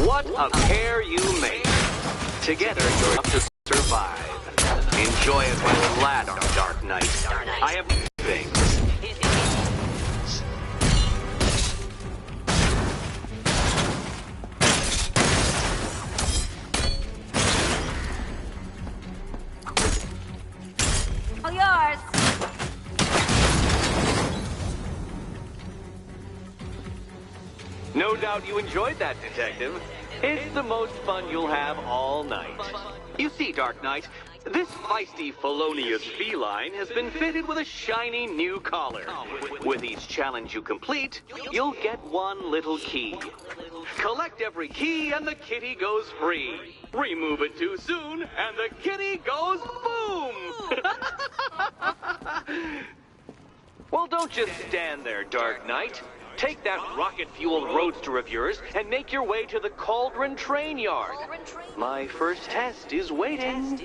What a pair you make. Together, you're enough to survive. Enjoy it while it lasts, Dark Knight. I have things. All yours. No doubt you enjoyed that, Detective. It's the most fun you'll have all night. You see, Dark Knight, this feisty, felonious feline has been fitted with a shiny new collar. With each challenge you complete, you'll get one little key. Collect every key and the kitty goes free. Remove it too soon and the kitty goes boom! Well, don't just stand there, Dark Knight. Take that rocket-fueled roadster of yours and make your way to the Cauldron Train Yard. My first test is waiting.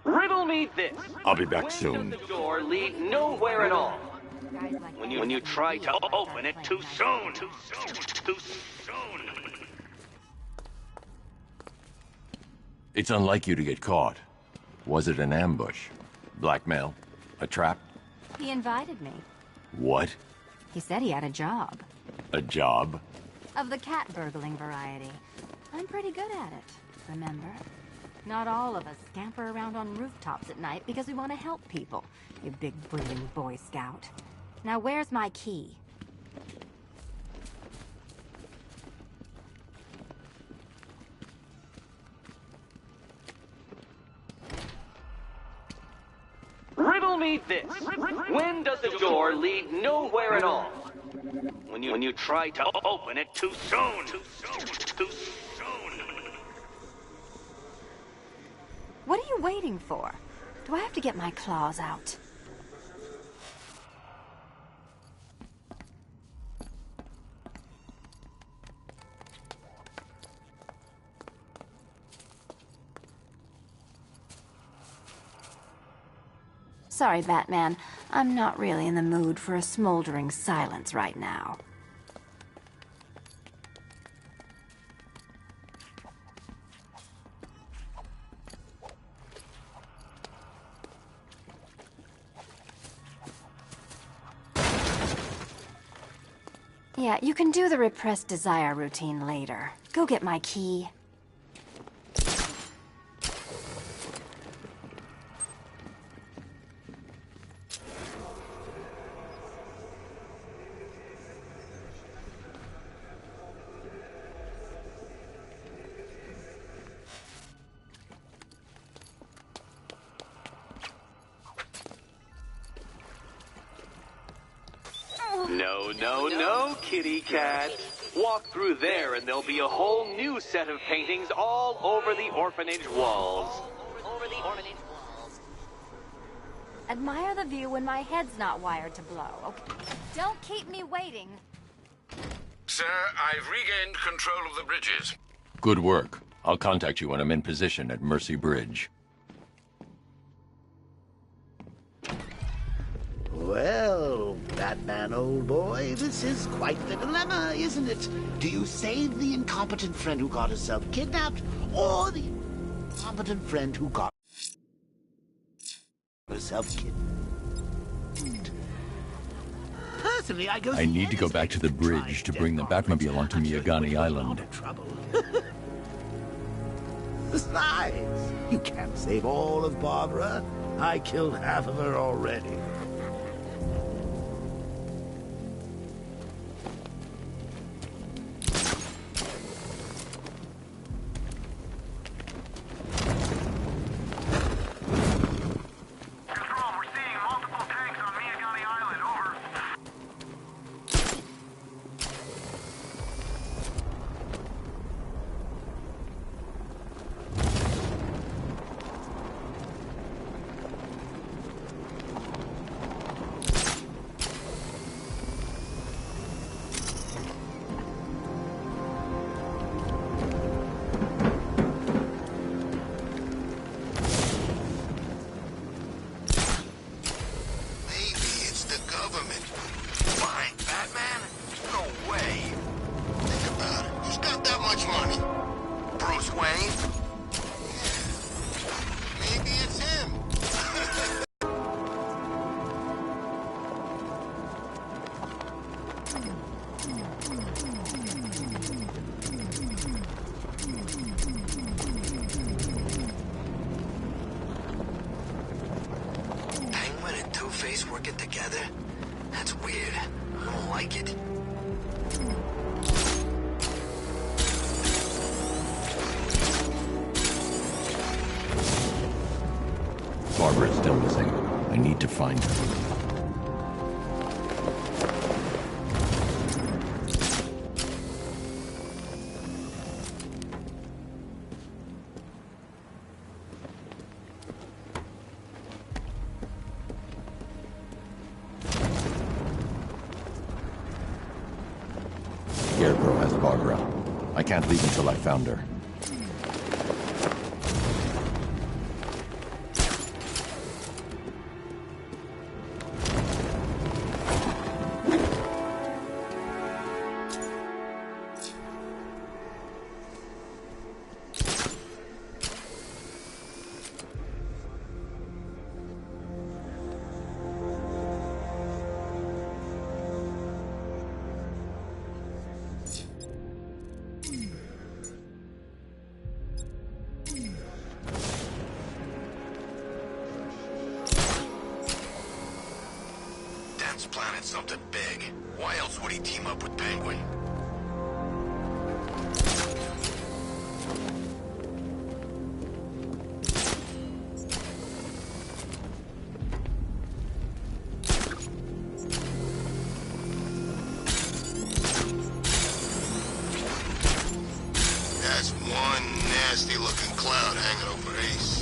Riddle me this. I'll be back soon. The door lead nowhere at all. When you try to open it too soon. Too soon. It's unlike you to get caught. Was it an ambush? Blackmail? A trap? He invited me. What? He said he had a job. A job? Of the cat burgling variety. I'm pretty good at it, remember? Not all of us scamper around on rooftops at night because we want to help people, you big brooding Boy Scout. Now where's my key? Riddle me this. When does the door lead nowhere at all? When you try to open it too soon. Too soon. What are you waiting for? Do I have to get my claws out? Sorry, Batman. I'm not really in the mood for a smoldering silence right now. Yeah, you can do the repressed desire routine later. Go get my key. No, kitty cat. Walk through there and there'll be a whole new set of paintings all over the orphanage walls. Admire the view when my head's not wired to blow, okay? Don't keep me waiting. Sir, I've regained control of the bridges. Good work. I'll contact you when I'm in position at Mercy Bridge. Well, Batman, old boy, this is quite the dilemma, isn't it? Do you save the incompetent friend who got herself kidnapped, or the incompetent friend who got herself kidnapped? Personally, I need to go back to the bridge to bring the Batmobile onto Miyagani Island. Besides, you can't save all of Barbara. I killed half of her already. working together? That's weird. I don't like it. Barbara is still missing. I need to find her. Scarecrow has Barbara. I can't leave until I found her. Planning something big. Why else would he team up with Penguin? That's one nasty-looking cloud hanging over Ace.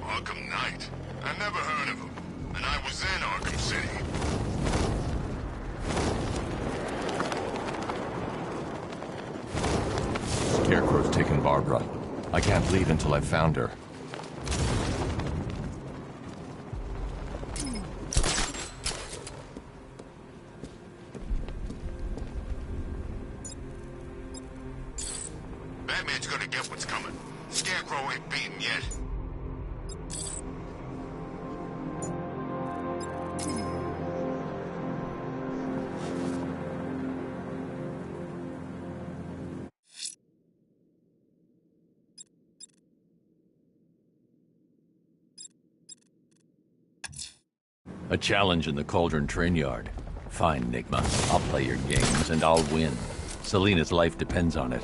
Arkham Knight? I never heard of him. And I was in Arkham City. Scarecrow's taken Barbara. I can't leave until I've found her. Batman's gonna get what's coming. Scarecrow ain't beaten yet. A challenge in the Cauldron train yard. Fine, Nigma. I'll play your games, and I'll win. Selina's life depends on it.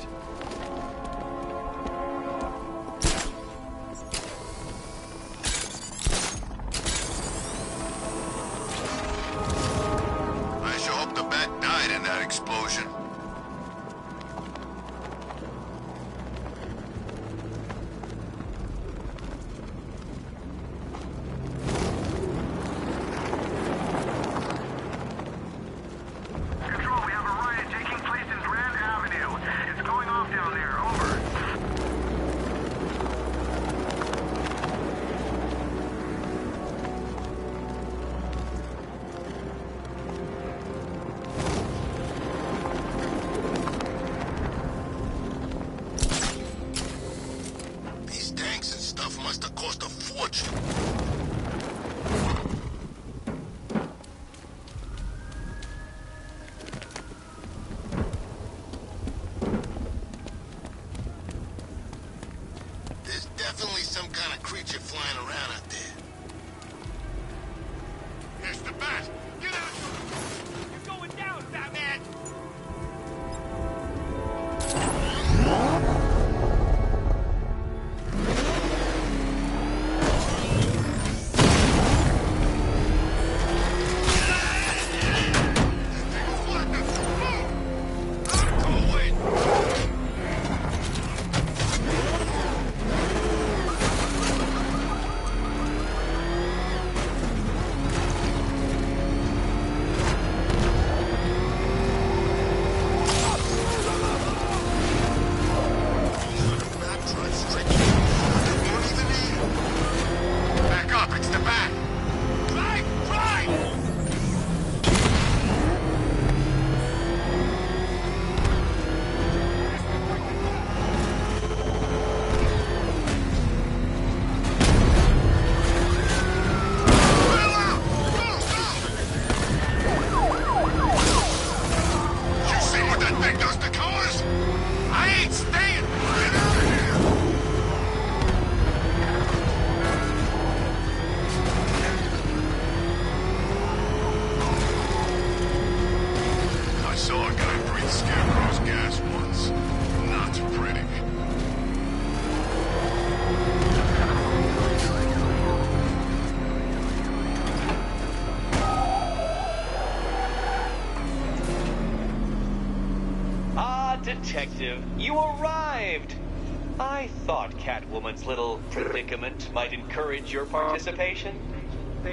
I sure hope the bat died in that explosion. Control, we have a riot taking place in Grand Avenue. It's going off Detective, you arrived! I thought Catwoman's little predicament might encourage your participation.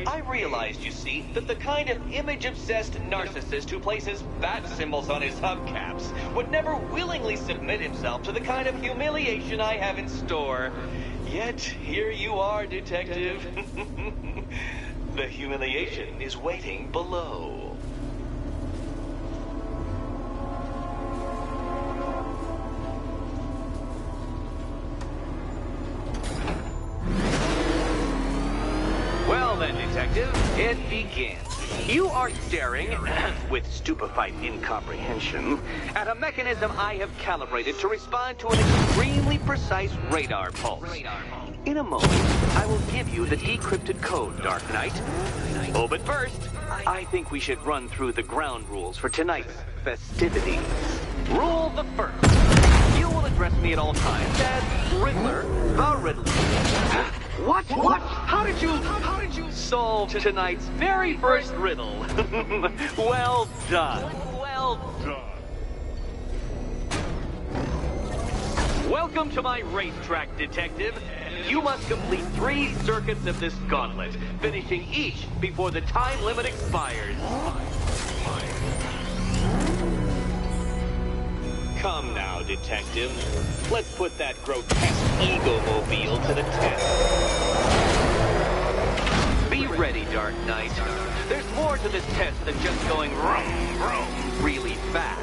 I realized, you see, that the kind of image-obsessed narcissist who places bat symbols on his hubcaps would never willingly submit himself to the kind of humiliation I have in store. Yet, here you are, Detective. The humiliation is waiting below. Well then, Detective, it begins. You are staring, with stupefied incomprehension, at a mechanism I have calibrated to respond to an extremely precise radar pulse. In a moment, I will give you the decrypted code, Dark Knight. Oh, but first, I think we should run through the ground rules for tonight's festivities. Rule the first. You will address me at all times as Riddler, the Riddler. What? How did you solve tonight's very first riddle? Well done. Welcome to my racetrack, Detective. You must complete 3 circuits of this gauntlet, finishing each before the time limit expires. Come now, Detective. Let's put that grotesque ego-mobile to the test. Be ready, Dark Knight. There's more to this test than just going vroom, vroom really fast.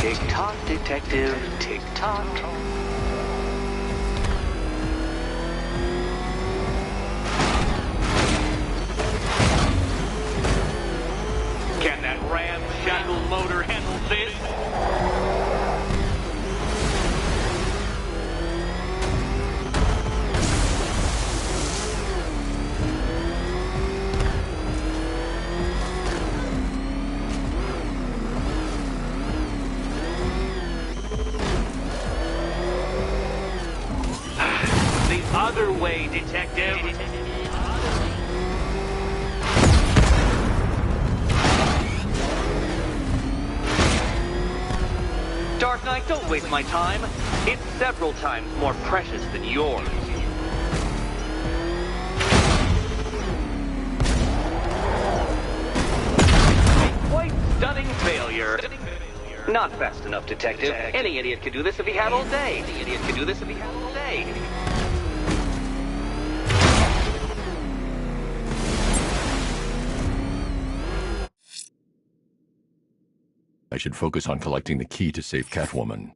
Tick-tock, Detective, tick-tock. Can that ramshackle motor handle this? Other way, Detective. Dark Knight, don't waste my time. It's several times more precious than yours. A quite stunning failure. Not fast enough, Detective. Any idiot could do this if he had all day. I should focus on collecting the key to save Catwoman.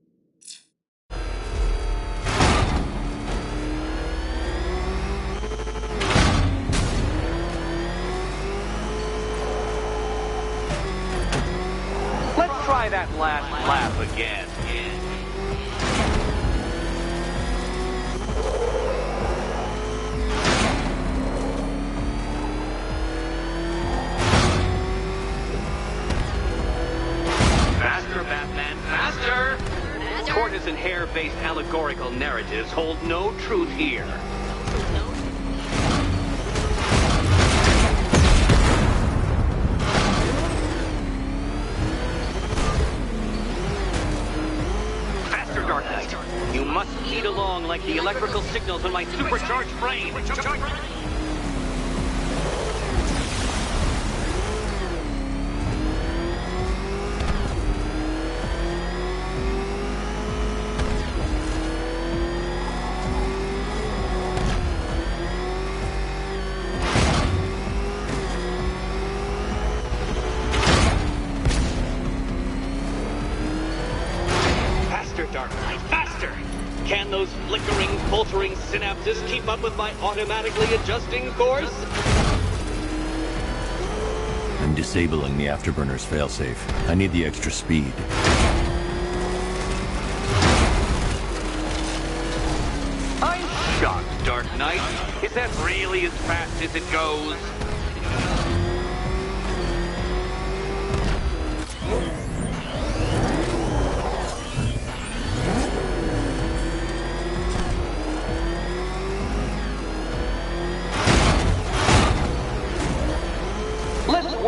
Let's try that last lap again. Batman, faster! Tortoise and hare-based allegorical narratives hold no truth here. Faster, Dark Knight. You must speed along like the electrical signals on my supercharged brain. Dark Knight, faster! Can those flickering, faltering synapses keep up with my automatically adjusting course? I'm disabling the Afterburner's failsafe. I need the extra speed. I'm shocked, Dark Knight. Is that really as fast as it goes?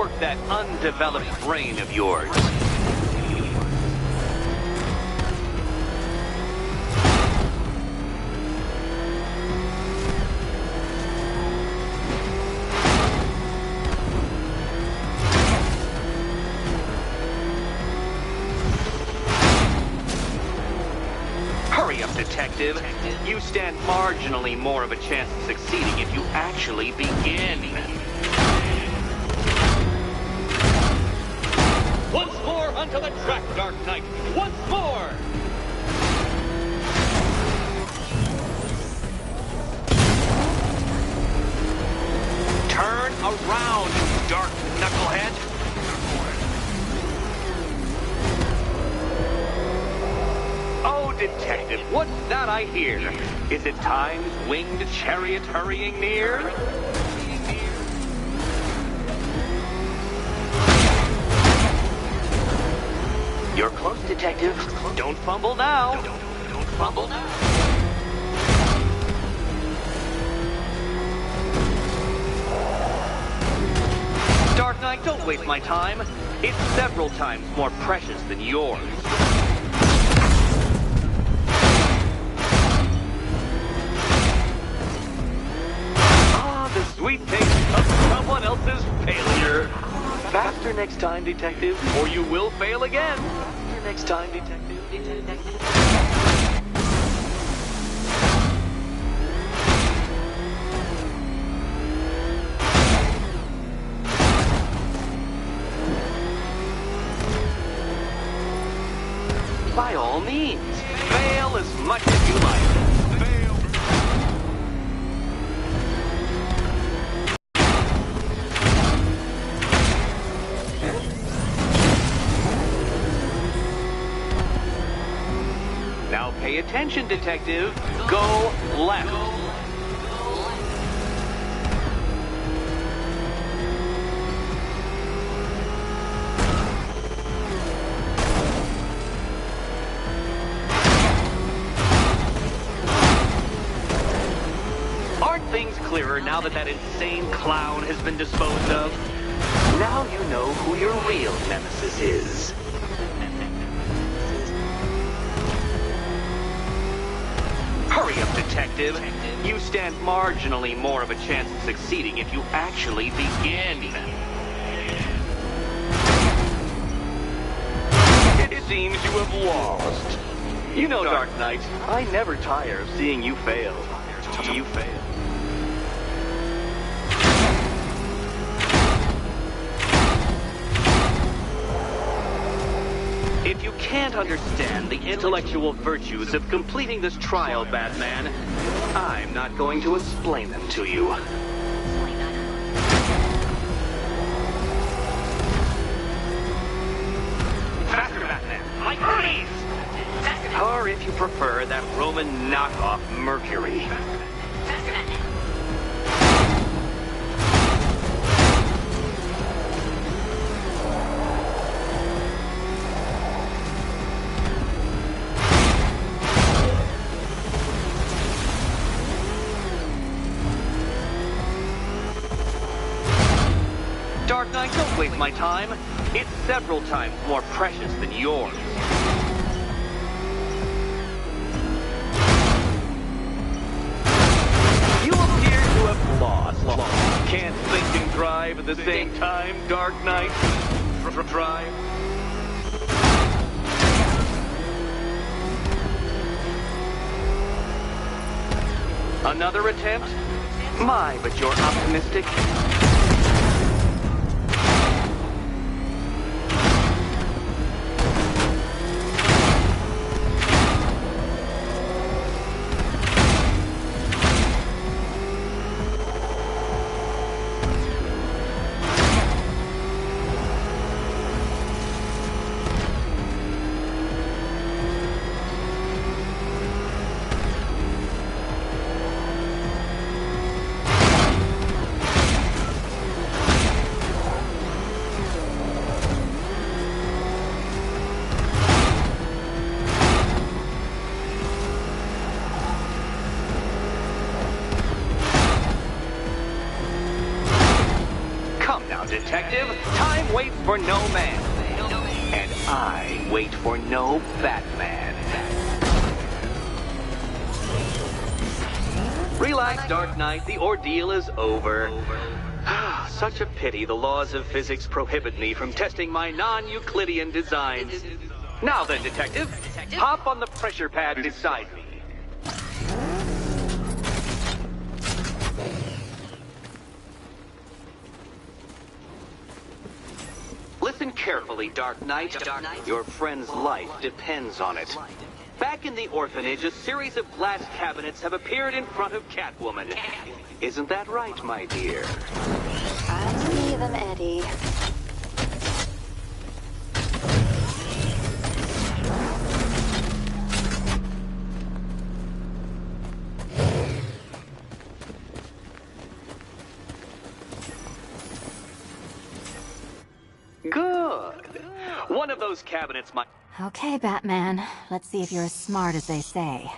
work that undeveloped brain of yours. Hurry up, detective. You stand marginally more of a chance of succeeding if you actually begin. Once more onto the track, Dark Knight. Once more! Turn around, you dark knucklehead. Oh, detective, what's that I hear? Is it time's winged chariot hurrying near? You're close, detective. Don't fumble now. Don't fumble now. Dark Knight, don't waste my time. It's several times more precious than yours. Ah, the sweet taste of someone else's failure. Faster next time, detective, or you will fail again. Faster next time, detective. By all means, fail as much as you like. Fail. Now pay attention, detective. Go left. Things clearer now that that insane clown has been disposed of. Now you know who your real nemesis is. Hurry up, detective. You stand marginally more of a chance of succeeding if you actually begin. It seems you have lost. You know, Dark Knight, I never tire of seeing you fail. You fail. If you can't understand the intellectual virtues of completing this trial, Batman, I'm not going to explain them to you. Faster, Batman! Like Hermes! Or if you prefer, that Roman knockoff Mercury. Faster, Batman! Dark Knight, don't waste my time. It's several times more precious than yours. You appear to have lost. Can't think and drive at the same time, Dark Knight. Drive. Another attempt? My, but you're optimistic. Now, Detective, time waits for no man. And I wait for no Batman. Relax, Dark Knight. The ordeal is over. Such a pity the laws of physics prohibit me from testing my non-Euclidean designs. Now then, Detective, hop on the pressure pad beside me. Listen carefully, Dark Knight. Your friend's life depends on it. Back in the orphanage, a series of glass cabinets have appeared in front of Catwoman. Isn't that right, my dear? I see them, Eddie. Good. One of those cabinets might... Okay, Batman. Let's see if you're as smart as they say.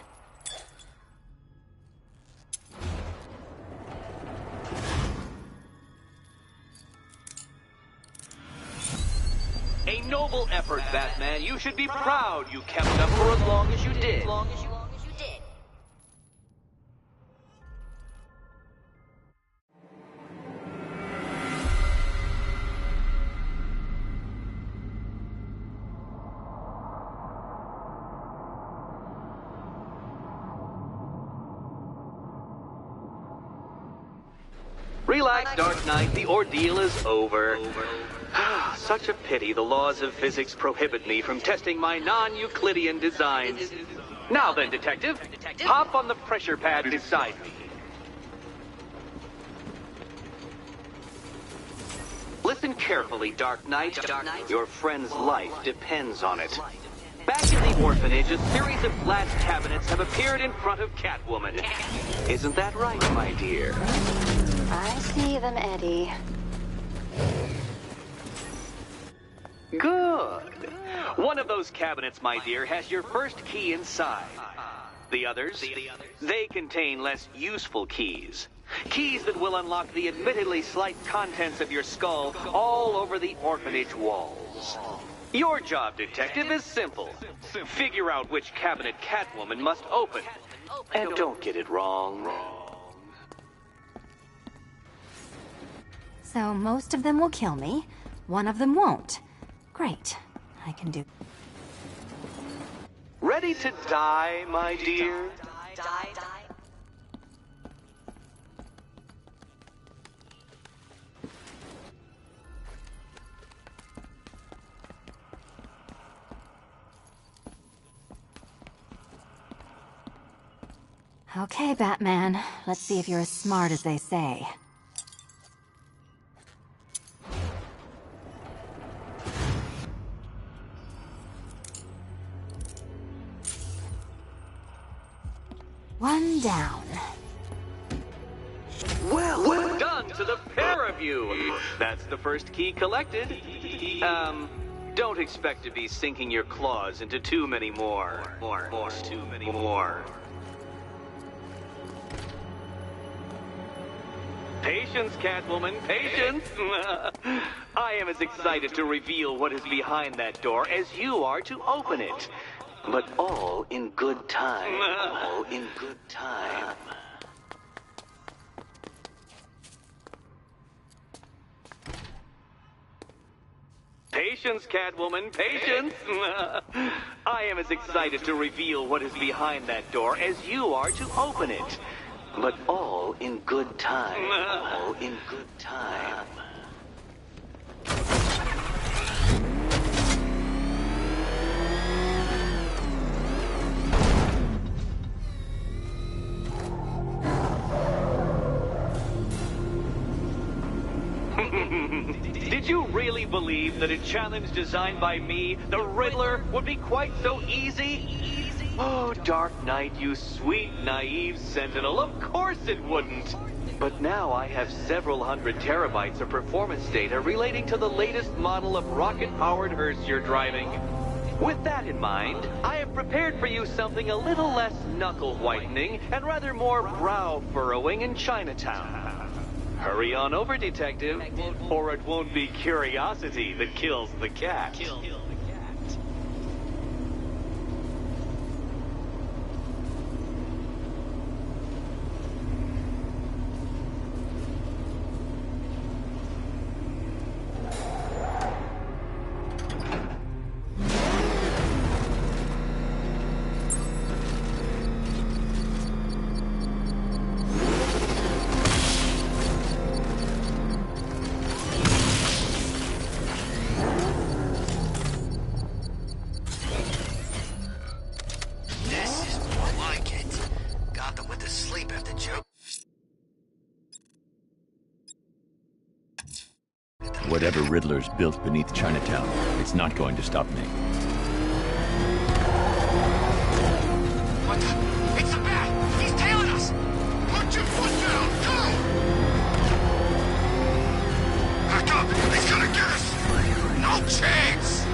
A noble effort, Batman. You should be proud you kept up for as long as you did. Relax, Dark Knight. The ordeal is over. Such a pity the laws of physics prohibit me from testing my non-Euclidean designs. Now then, Detective, hop on the pressure pad beside me. Listen carefully, Dark Knight. Your friend's life depends on it. Back in the orphanage, a series of glass cabinets have appeared in front of Catwoman. Isn't that right, my dear? I see them, Eddie. Good. One of those cabinets, my dear, has your first key inside. The others, they contain less useful keys. Keys that will unlock the admittedly slight contents of your skull all over the orphanage walls. Your job, Detective, is simple. Figure out which cabinet Catwoman must open. And don't get it wrong. So most of them will kill me. One of them won't. Great. I can do... Ready to die, my dear? Okay, Batman. Let's see if you're as smart as they say. One down. Well done to the pair of you. That's the first key collected. Don't expect to be sinking your claws into too many more. Too many more. Patience, Catwoman, patience. I am as excited to reveal what is behind that door as you are to open it. But all in good time. All in good time. Patience, Catwoman, patience. I am as excited to reveal what is behind that door as you are to open it. But all in good time. All in good time. Did you really believe that a challenge designed by me, the Riddler, would be quite so easy? Oh, Dark Knight, you sweet, naive sentinel, of course it wouldn't. But now I have several hundred terabytes of performance data relating to the latest model of rocket-powered hearse you're driving. With that in mind, I have prepared for you something a little less knuckle-whitening and rather more brow-furrowing in Chinatown. Hurry on over, Detective, or it won't be curiosity that kills the cat. Whatever Riddler's built beneath Chinatown, it's not going to stop me. What the? It's a bat! He's tailing us! Put your foot down! Go! Back up! He's gonna get us! No chance!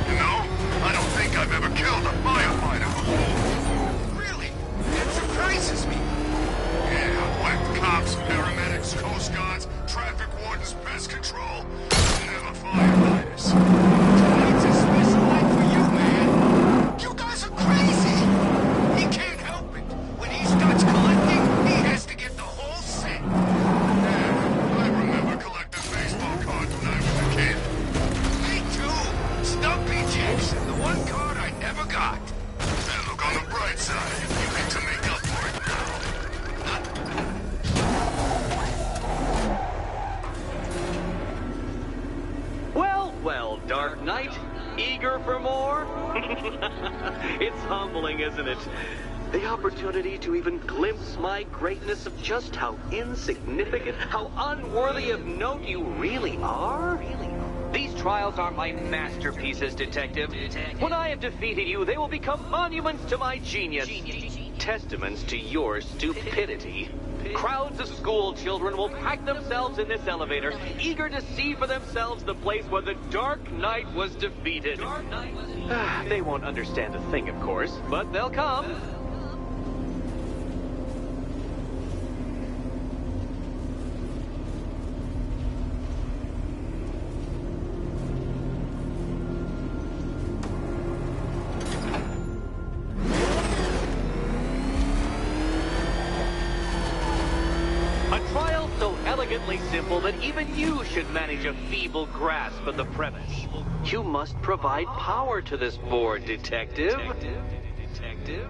You know, I don't think I've ever killed a firefighter before. Really? That surprises me. Yeah, whacked cops, paramedics, coast guards, traffic wardens, pest control. Never firefighters. Tonight's a special night for you, man. You guys are crazy. He can't help it. When he starts collecting, he has to get the whole set. Yeah, I remember collecting baseball cards when I was a kid. Me too. Stumpy Jackson, the one card I never got. And look on the bright side. You get to make up for it now. Well, Dark Knight, eager for more? It's humbling, isn't it? The opportunity to even glimpse my greatness of just how insignificant, how unworthy of note you really are? These trials are my masterpieces, Detective. When I have defeated you, they will become monuments to my genius. Testaments to your stupidity. Crowds of school children will pack themselves in this elevator, eager to see for themselves the place where the Dark Knight was defeated. They won't understand a thing, of course, but they'll come. Elegantly simple that even you should manage a feeble grasp of the premise. You must provide power to this board, Detective. Detective?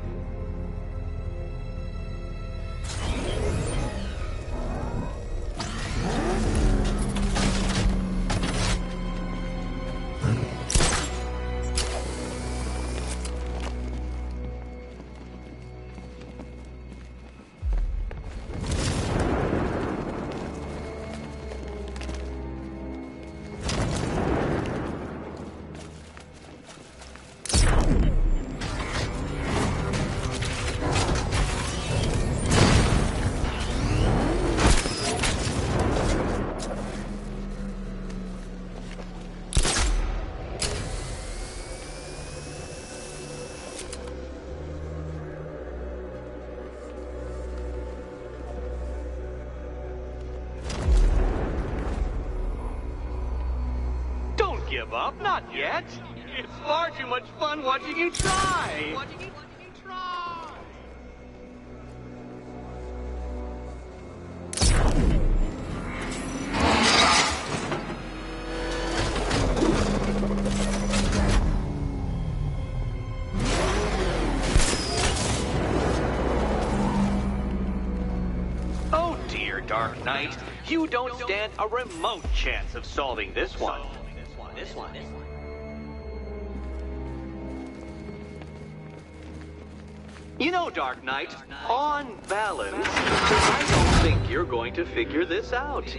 Give up? Not yet. It's far too much fun watching you try. Oh dear, Dark Knight. You don't stand a remote chance of solving this one. This one. You know, Dark Knight, on balance, I don't think you're going to figure this out.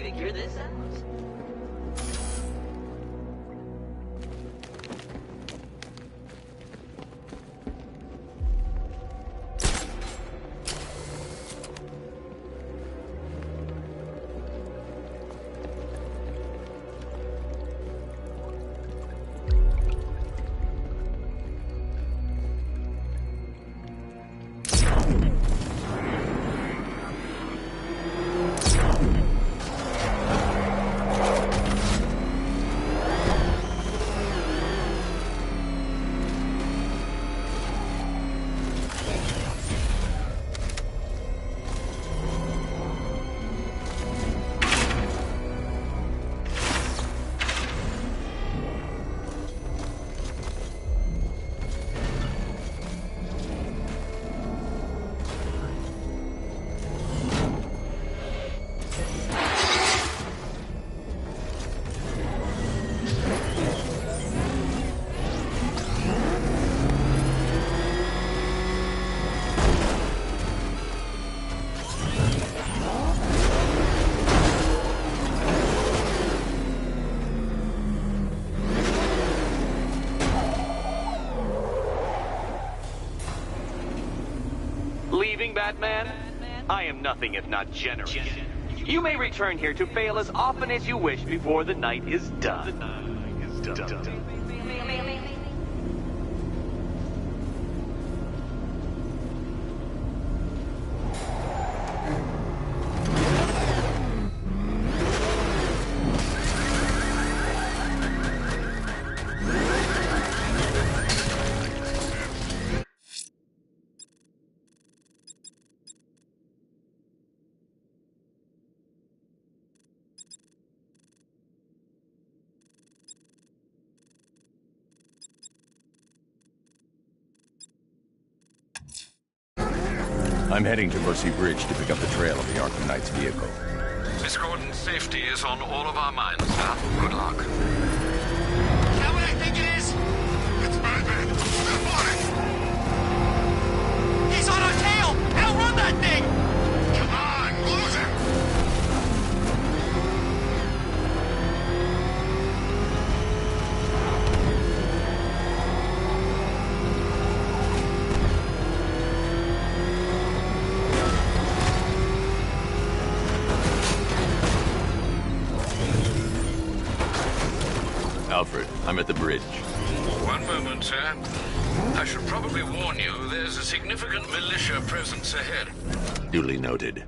leaving, Batman? I am nothing if not generous. You may return here to fail as often as you wish before the night is done. I'm heading to Mercy Bridge to pick up the trail of the Arkham Knight's vehicle. Miss Gordon's safety is on all of our minds, sir. Good luck. How what I think it is? It's Batman. Step on it. He's on our tail! Outrun that thing! Come on, lose him. Alfred, I'm at the bridge. One moment, sir. I should probably warn you, there's a significant militia presence ahead. Duly noted.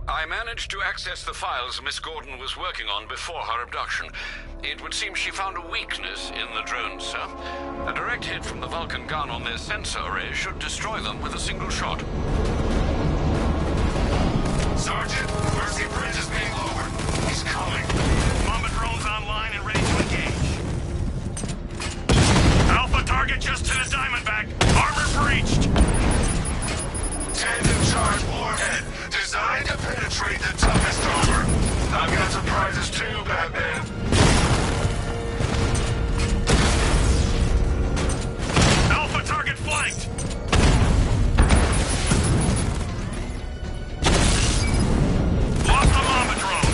I managed to access the files Miss Gordon was working on before her abduction. It would seem she found a weakness in the drones, sir. A direct hit from the Vulcan gun on their sensor array should destroy them with a single shot. Sergeant, Mercy Bridge is being lowered. He's coming. Mamba drones online and ready to engage. Alpha target just to the Diamondback. Armor breached. Tandem charge warhead, designed to penetrate the toughest armor. I've got surprises too, Batman. Alpha target flanked. Lost the Mamba drone.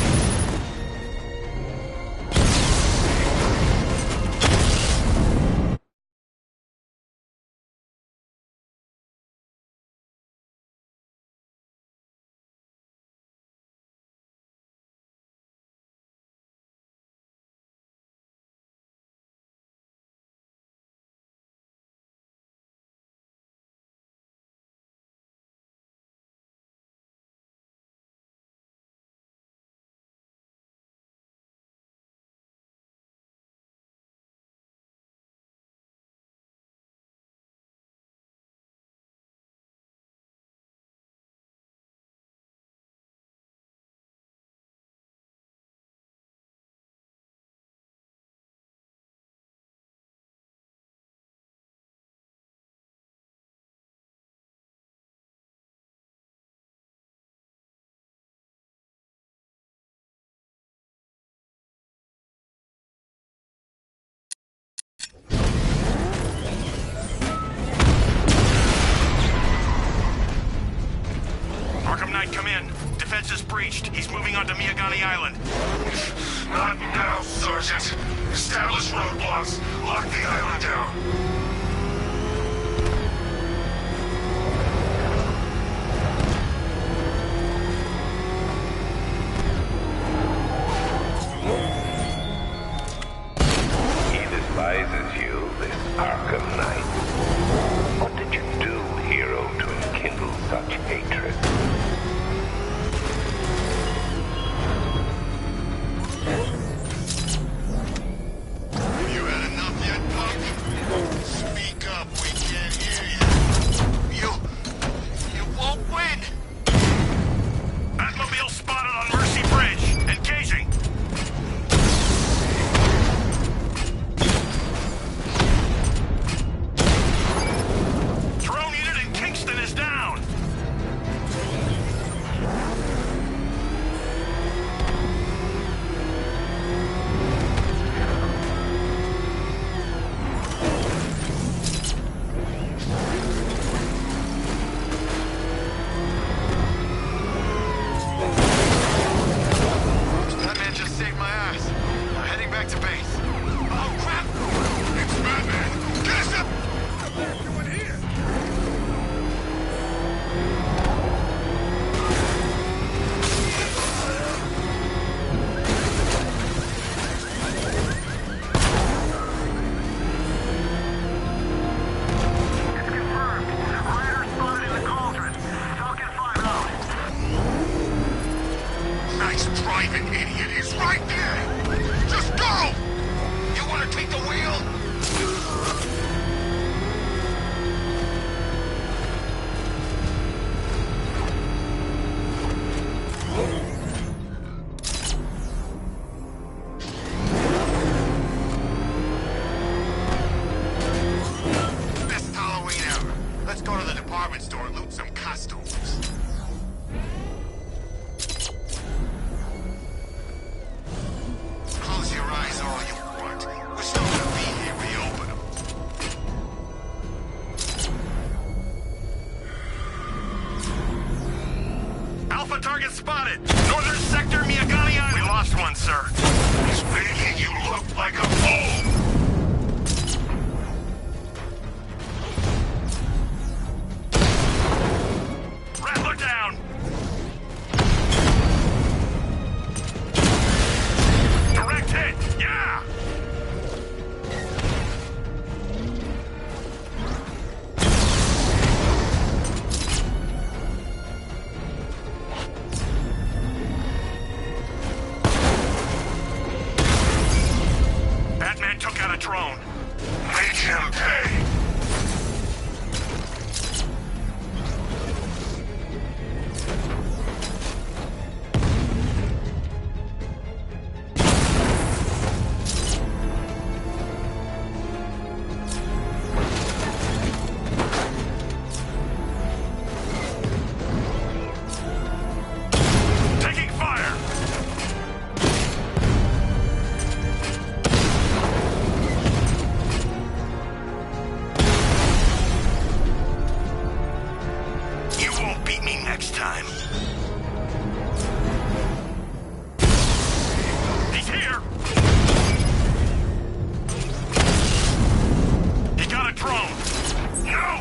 Arkham Knight, come in. Defense is breached. He's moving onto Miyagani Island. Not now, Sergeant. Establish roadblocks. Lock the island down. He despises you, this Arkham Knight. What did you do, hero, to enkindle such hatred? You had enough yet, punk? Let's go to the department store and loot some costumes. Close your eyes all you want. We're still gonna be here when you open them. Alpha target spotted! Northern sector, Miyagani Island! We lost one, sir. He's making you look like a fool! Rattler down! Direct hit! Yeah! Batman took out a drone. Make him pay! Taking fire! You won't beat me next time. He's here! He got a drone! No!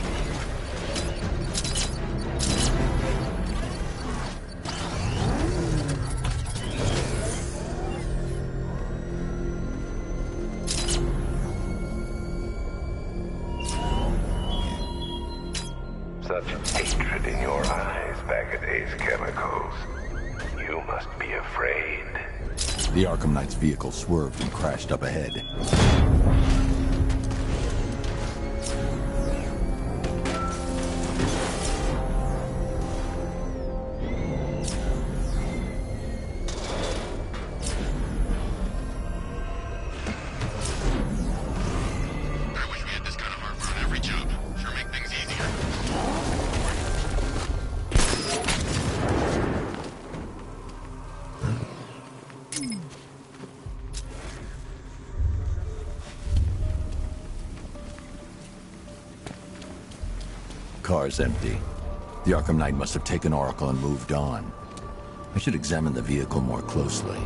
Such hatred in your eyes, Bagada's chemicals. You must be afraid. The Arkham Knight's vehicle swerved and crashed up ahead. I wish we had this kind of hardware on every job. Sure make things easier. Car's empty. The Arkham Knight must have taken Oracle and moved on. I should examine the vehicle more closely.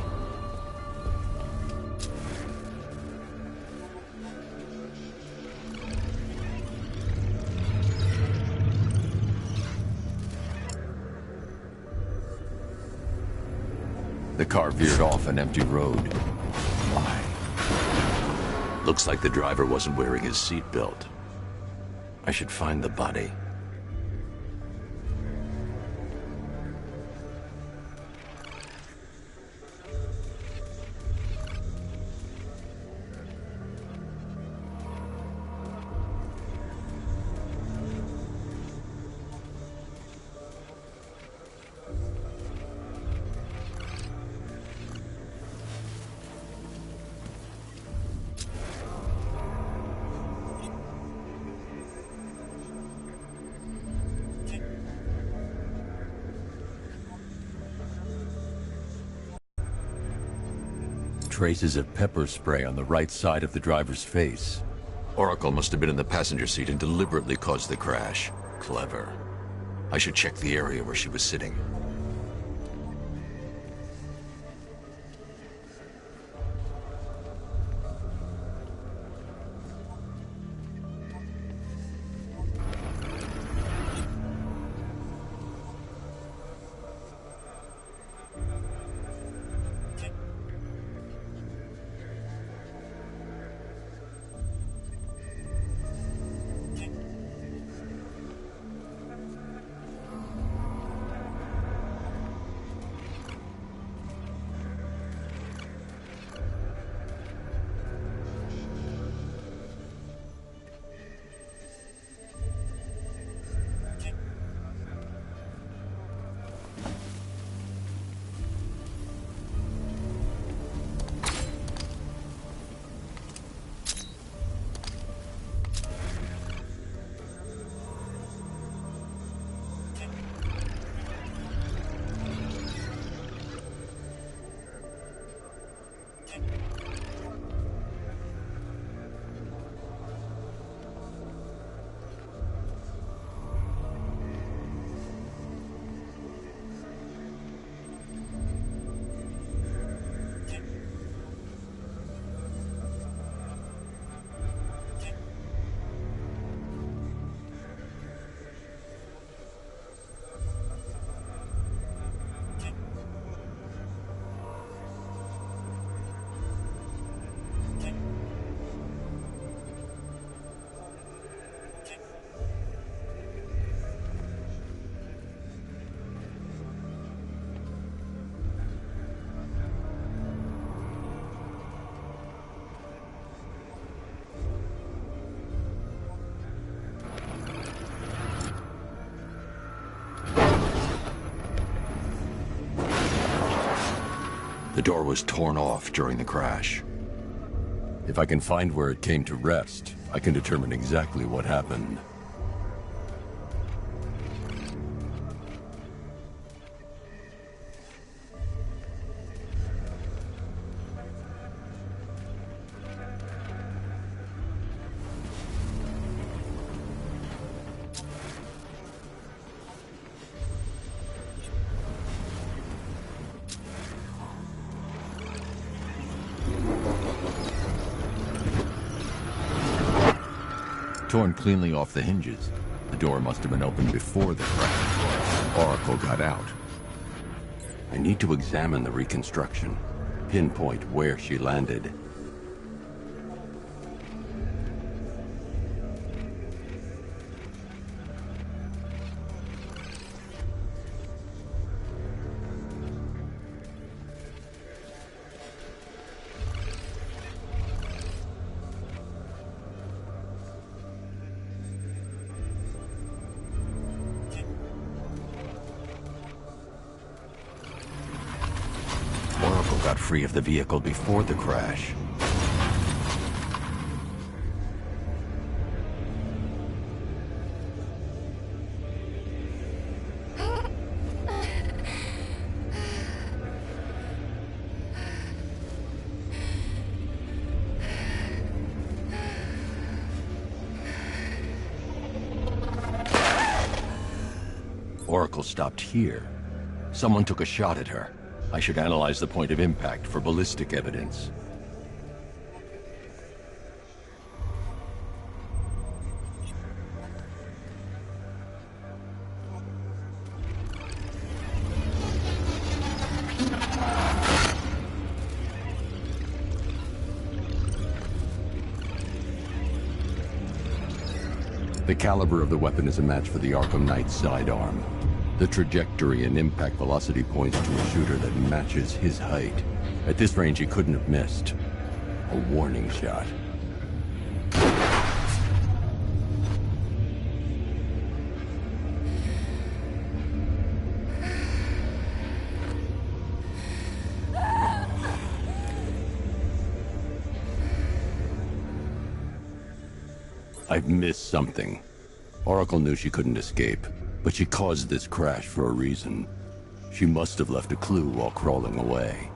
The car veered off an empty road. Why? Looks like the driver wasn't wearing his seatbelt. I should find the body. Traces of pepper spray on the right side of the driver's face. Oracle must have been in the passenger seat and deliberately caused the crash. Clever. I should check the area where she was sitting. The door was torn off during the crash. If I can find where it came to rest, I can determine exactly what happened. Torn cleanly off the hinges. The door must have been opened before the crash. Oracle got out. I need to examine the reconstruction, pinpoint where she landed. Got free of the vehicle before the crash. Oracle stopped here. Someone took a shot at her. I should analyze the point of impact for ballistic evidence. The caliber of the weapon is a match for the Arkham Knight's sidearm. The trajectory and impact velocity points to a shooter that matches his height. At this range, he couldn't have missed. A warning shot. I've missed something. Oracle knew she couldn't escape. But she caused this crash for a reason. She must have left a clue while crawling away.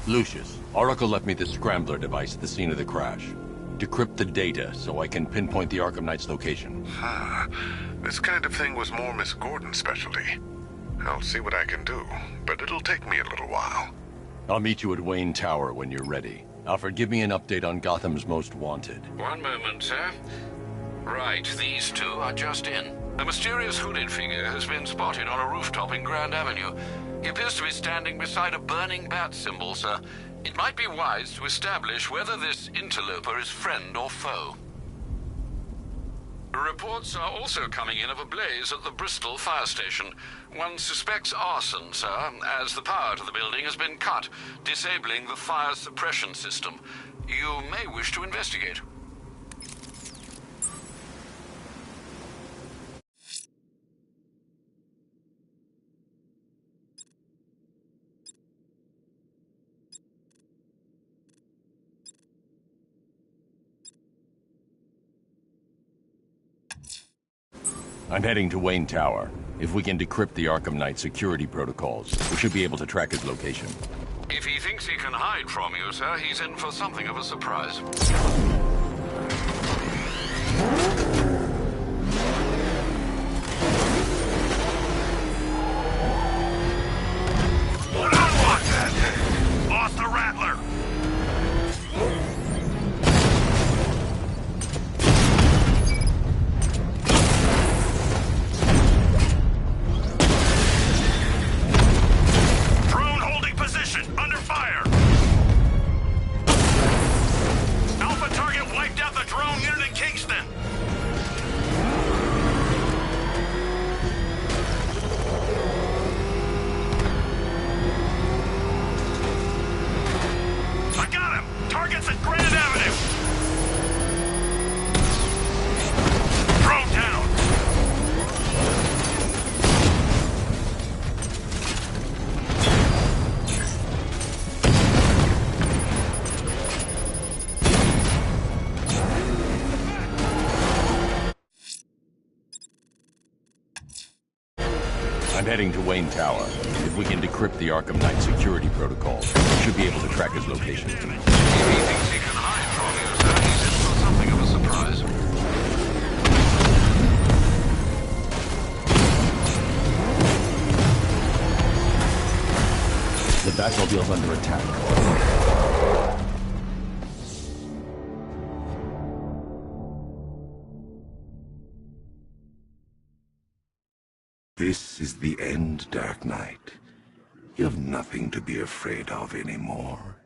Lucius, Oracle left me the scrambler device at the scene of the crash. Decrypt the data so I can pinpoint the Arkham Knight's location. This kind of thing was more Miss Gordon's specialty. I'll see what I can do, but it'll take me a little while. I'll meet you at Wayne Tower when you're ready. Alfred, give me an update on Gotham's Most Wanted. One moment, sir. Right, these two are just in. A mysterious hooded figure has been spotted on a rooftop in Grand Avenue. He appears to be standing beside a burning bat symbol, sir. It might be wise to establish whether this interloper is friend or foe. Reports are also coming in of a blaze at the Bristol fire station. One suspects arson, sir, as the power to the building has been cut, disabling the fire suppression system. You may wish to investigate. I'm heading to Wayne Tower. If we can decrypt the Arkham Knight security protocols, we should be able to track his location. If he thinks he can hide from you, sir, he's in for something of a surprise. What I want that? Lost the Rattler! Targets at Grand Avenue! Drone down! I'm heading to Wayne Tower. If we can decrypt the Arkham Knight security protocols, we should be able to track his location. If he thinks he can hide from you, sir, he's in for something of a surprise. The Batmobile's under attack. This is the end, Dark Knight. You have nothing to be afraid of anymore.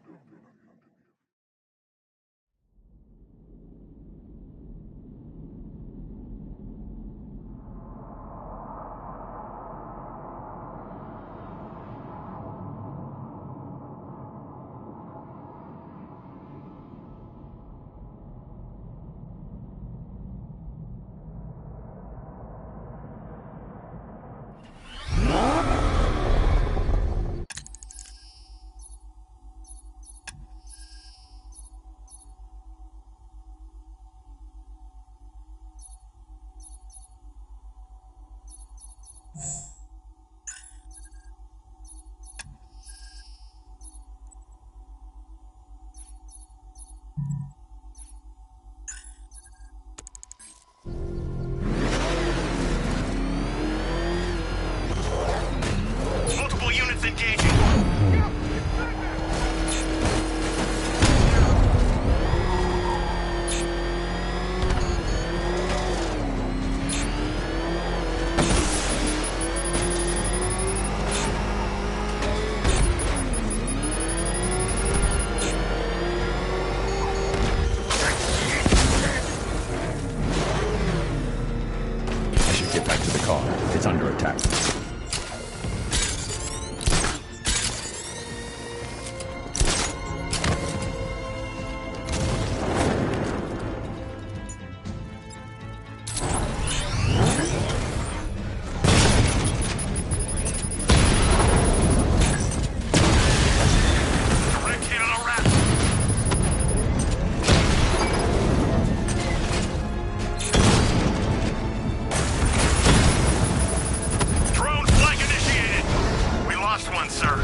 Multiple units engaging. I should get back to the car. It's under attack. Direct hit on a rat. Drone flank initiated. We lost one, sir.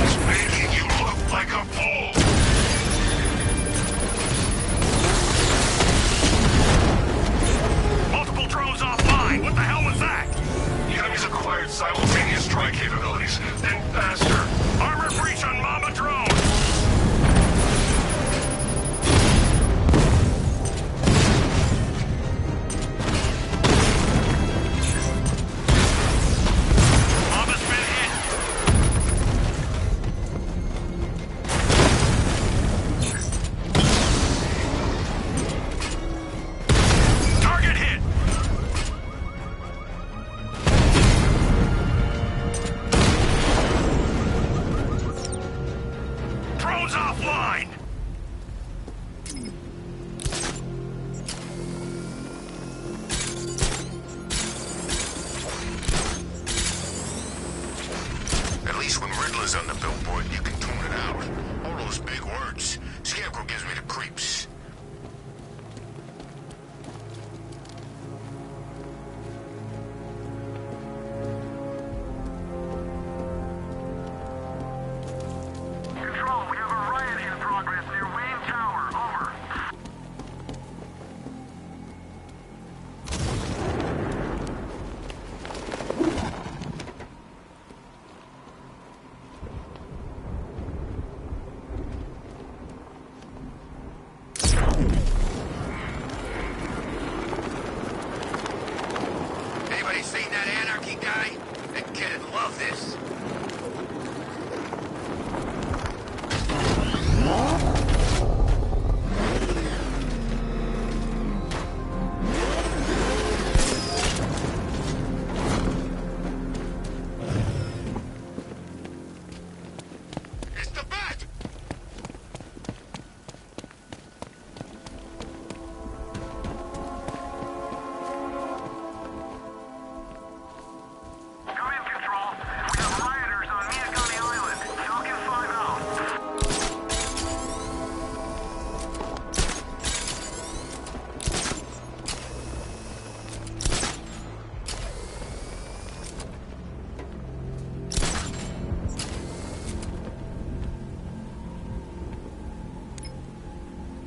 It's making you look like a fool! Multiple drones offline. What the hell was that? The enemy's acquired simultaneous strike capabilities. Then faster. Armor breach on Mama drone. Mama's been hit. Target hit. Drones offline. At least when Riddler's on the billboard, you can tune it out. All those big words. Scarecrow gives me the creeps. Control, we have a riot in progress near Wayne Tower. Over.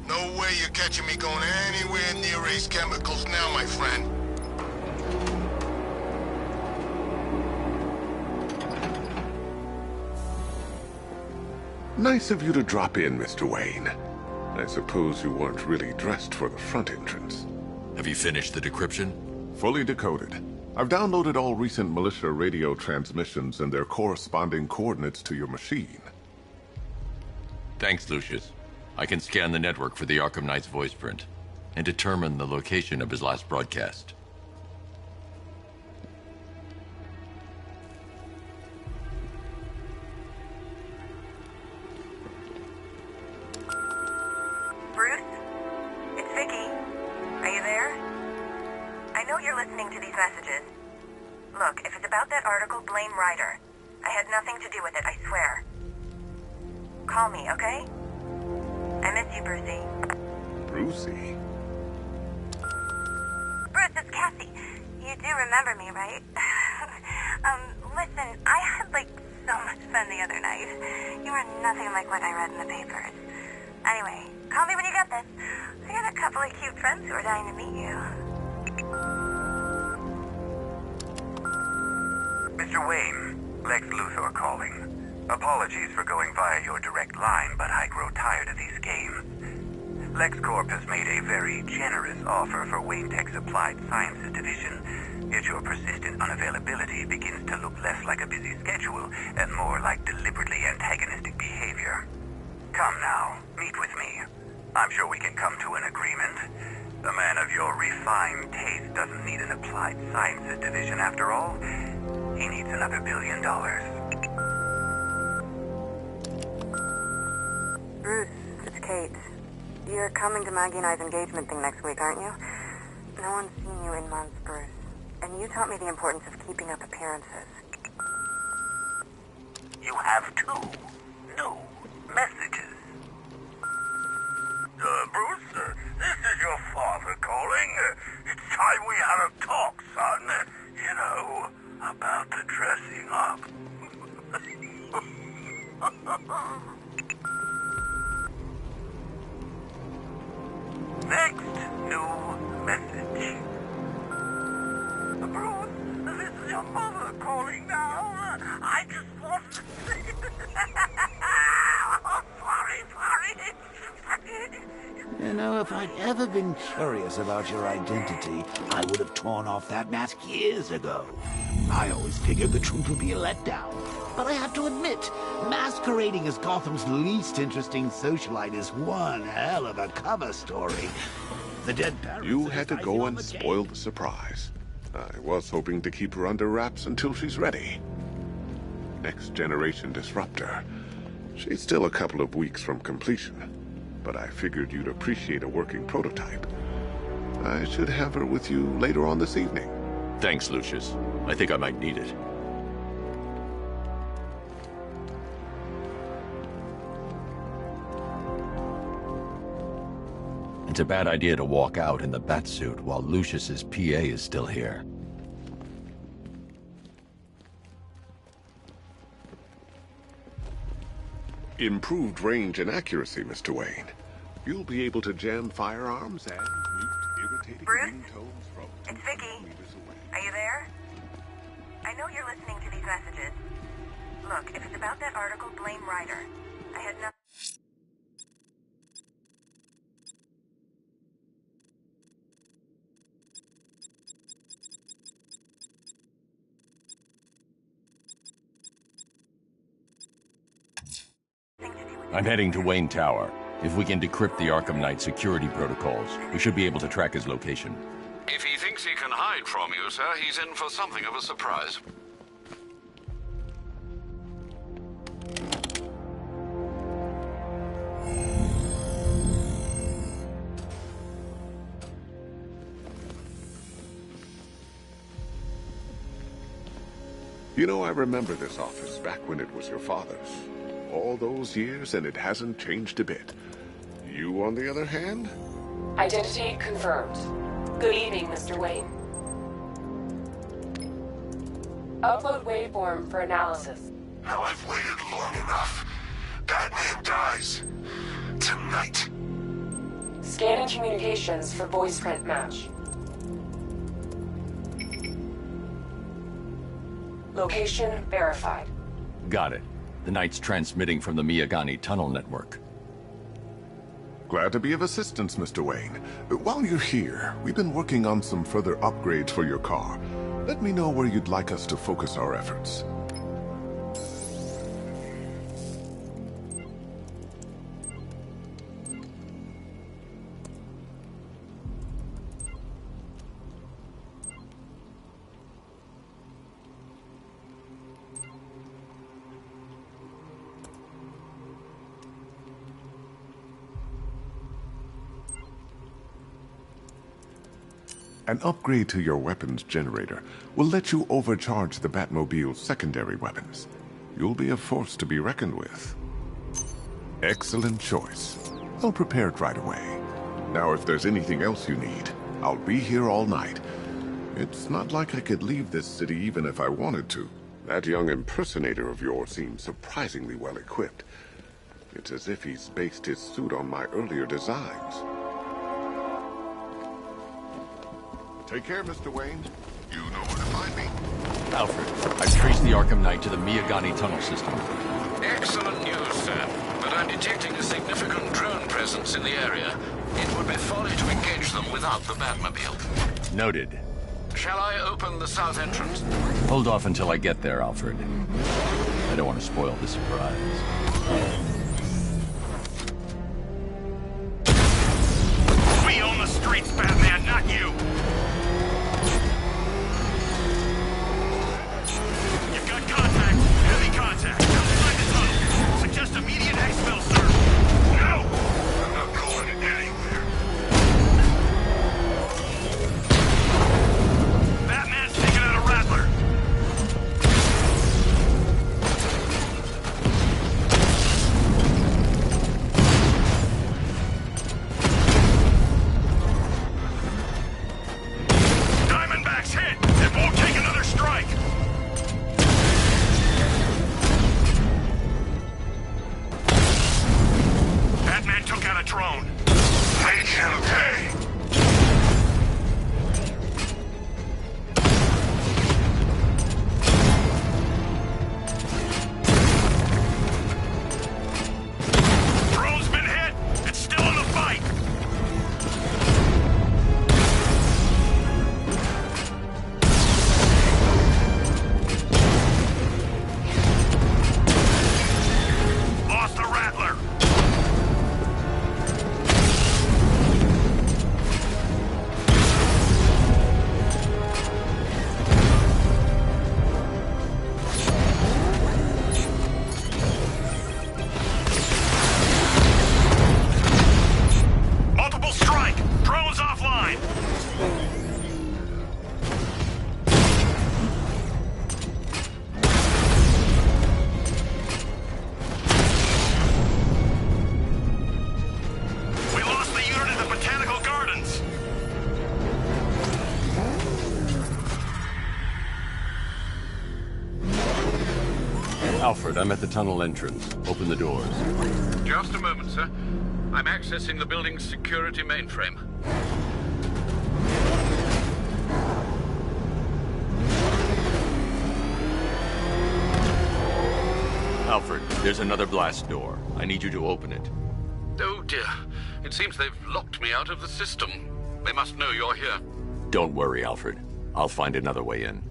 No way you're catching me going anywhere near Ace Chemicals now, my friend. Nice of you to drop in, Mr. Wayne. I suppose you weren't really dressed for the front entrance. Have you finished the decryption? Fully decoded. I've downloaded all recent militia radio transmissions and their corresponding coordinates to your machine. Thanks, Lucius. I can scan the network for the Arkham Knight's voice print and determine the location of his last broadcast. Bruce? It's Vicky. Are you there? I know you're listening to these messages. Look, if it's about that article, blame Ryder. I had nothing to do with it, I swear. Call me, okay? I miss you, Brucey. Brucey? Bruce, it's Cassie. You do remember me, right? Listen, I had, so much fun the other night. You were nothing like what I read in the papers. Anyway, call me when you get this. I got a couple of cute friends who are dying to meet you. Mr. Wayne, Lex Luthor calling. Apologies for going via your direct line, but I grow tired of these games. LexCorp has made a very generous offer for Wayne Tech's Applied Sciences division, yet your persistent unavailability begins to look less like a busy schedule and more like deliberately antagonistic behavior. Come now, meet with me. I'm sure we can come to an agreement. A man of your refined taste doesn't need an Applied Sciences division after all. He needs another $1 billion. Bruce, it's Kate. You're coming to Maggie and I's engagement thing next week, aren't you? No one's seen you in months, Bruce. And you taught me the importance of keeping up appearances. You have 2 new messages. Bruce, this is your father calling. It's time we had a talk, son. You know, about the dressing up. Next new message. Bruce, this is your mother calling now. I just want to say... Oh, sorry. You know, if I'd ever been curious about your identity, I would have torn off that mask years ago. I always figured the truth would be a letdown. But I have to admit, masquerading as Gotham's least interesting socialite is one hell of a cover story. The dead parents... You had to go and spoil the surprise. I was hoping to keep her under wraps until she's ready. Next generation disruptor. She's still a couple of weeks from completion, but I figured you'd appreciate a working prototype. I should have her with you later on this evening. Thanks, Lucius. I think I might need it. It's a bad idea to walk out in the Batsuit while Lucius's PA is still here. Improved range and accuracy, Mr. Wayne. You'll be able to jam firearms and mute irritating ringtones from... It's Vicky. Are you there? I know you're listening to these messages. Look, if it's about that article, blame Ryder. I had nothing... I'm heading to Wayne Tower. If we can decrypt the Arkham Knight security protocols, we should be able to track his location. If he thinks he can hide from you, sir, he's in for something of a surprise. You know, I remember this office back when it was your father's. All those years, and it hasn't changed a bit. You, on the other hand? Identity confirmed. Good evening, Mr. Wayne. Upload waveform for analysis. Now I've waited long enough. Batman dies. Tonight. Scanning communications for voice print match. Location verified. Got it. The Knight's transmitting from the Miyagani tunnel network. Glad to be of assistance, Mr. Wayne. While you're here, we've been working on some further upgrades for your car. Let me know where you'd like us to focus our efforts. An upgrade to your weapons generator will let you overcharge the Batmobile's secondary weapons. You'll be a force to be reckoned with. Excellent choice. I'll prepare it right away. Now, if there's anything else you need, I'll be here all night. It's not like I could leave this city even if I wanted to. That young impersonator of yours seems surprisingly well equipped. It's as if he's based his suit on my earlier designs. Take care, Mr. Wayne. You know where to find me. Alfred, I've traced the Arkham Knight to the Miyagani tunnel system. Excellent news, sir. But I'm detecting a significant drone presence in the area. It would be folly to engage them without the Batmobile. Noted. Shall I open the south entrance? Hold off until I get there, Alfred. I don't want to spoil the surprise. We own the streets, Batman, not you! You've got contact. Heavy contact. Outside the tunnel. Suggest immediate exfil, sir. No! I'm not going anywhere. Batman's taking out a Rattler. Diamondback's hit! It won't take another strike! Batman took out a drone. Make him pay! Drone's been hit! It's still in the fight! Lost the Rattler! Multiple strike! Drone's offline! We lost the unit in the Botanical Gardens! Alfred, I'm at the tunnel entrance. Open the doors. Just a moment, sir. I'm accessing the building's security mainframe. Alfred, there's another blast door. I need you to open it. Oh dear. It seems they've locked me out of the system. They must know you're here. Don't worry, Alfred. I'll find another way in.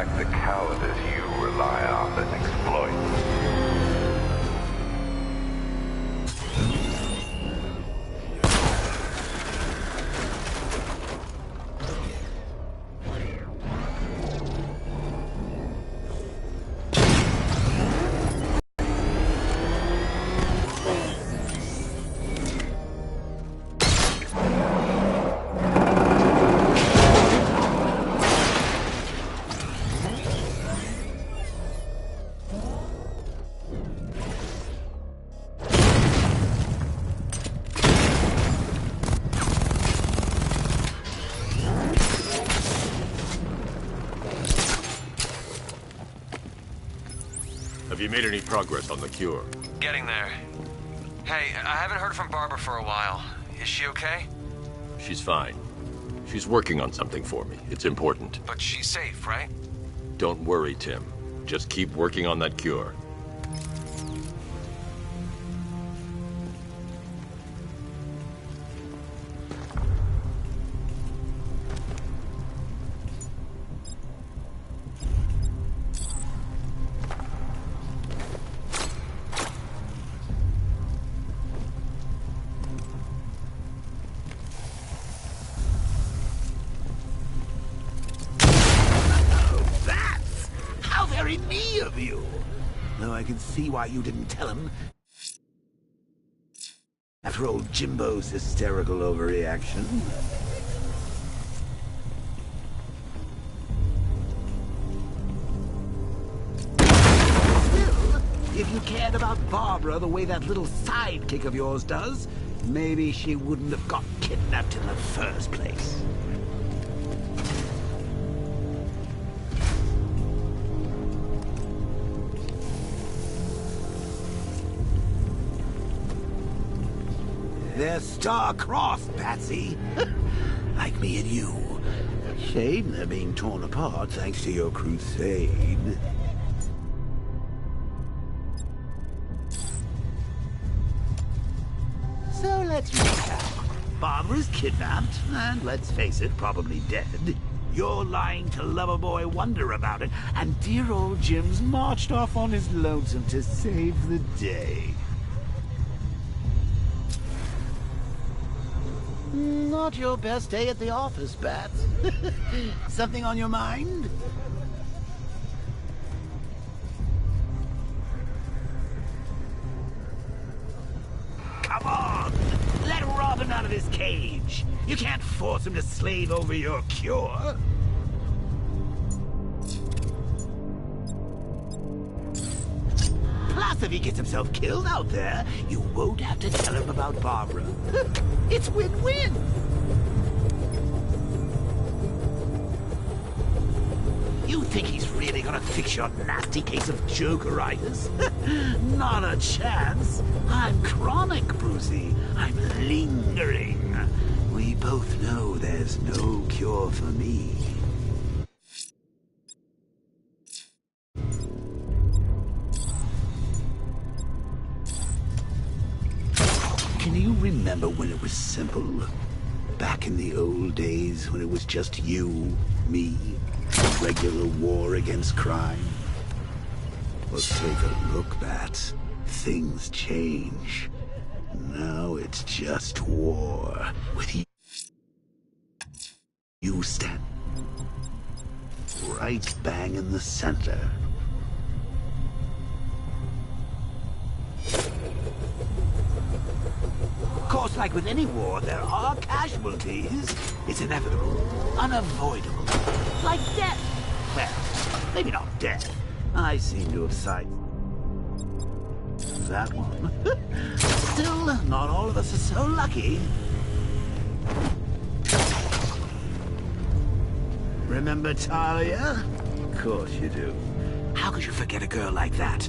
lack the cowardice you rely on and exploit. Have you made any progress on the cure? Getting there. Hey, I haven't heard from Barbara for a while. Is she okay? She's fine. She's working on something for me. It's important. But she's safe, right? Don't worry, Tim. Just keep working on that cure. Me of you. Though I can see why you didn't tell him. After old Jimbo's hysterical overreaction. Still, if you cared about Barbara the way that little sidekick of yours does, maybe she wouldn't have got kidnapped in the first place. They're star-crossed, Patsy. Like me and you. Shame they're being torn apart thanks to your crusade. So let's recap. Barbara's kidnapped, and let's face it, probably dead. You're lying to Loverboy Wonder about it, and dear old Jim's marched off on his lonesome to save the day. Not your best day at the office, Bats. Something on your mind? Come on! Let Robin out of his cage! You can't force him to slave over your cure! Plus, if he gets himself killed out there, you won't have to tell him about Barbara. It's win-win! You think he's really gonna fix your nasty case of jokeritis? Not a chance. I'm chronic, Brucey. I'm lingering. We both know there's no cure for me. Can you remember when it was simple? Back in the old days when it was just you, me, a regular war against crime? Well, take a look, Bats. Things change. Now it's just war. With you stand right bang in the center. Of course, like with any war, there are casualties. It's inevitable, unavoidable. Like death. Well, maybe not death. I seem to have sided that one. Still, not all of us are so lucky. Remember Talia? Of course you do. How could you forget a girl like that?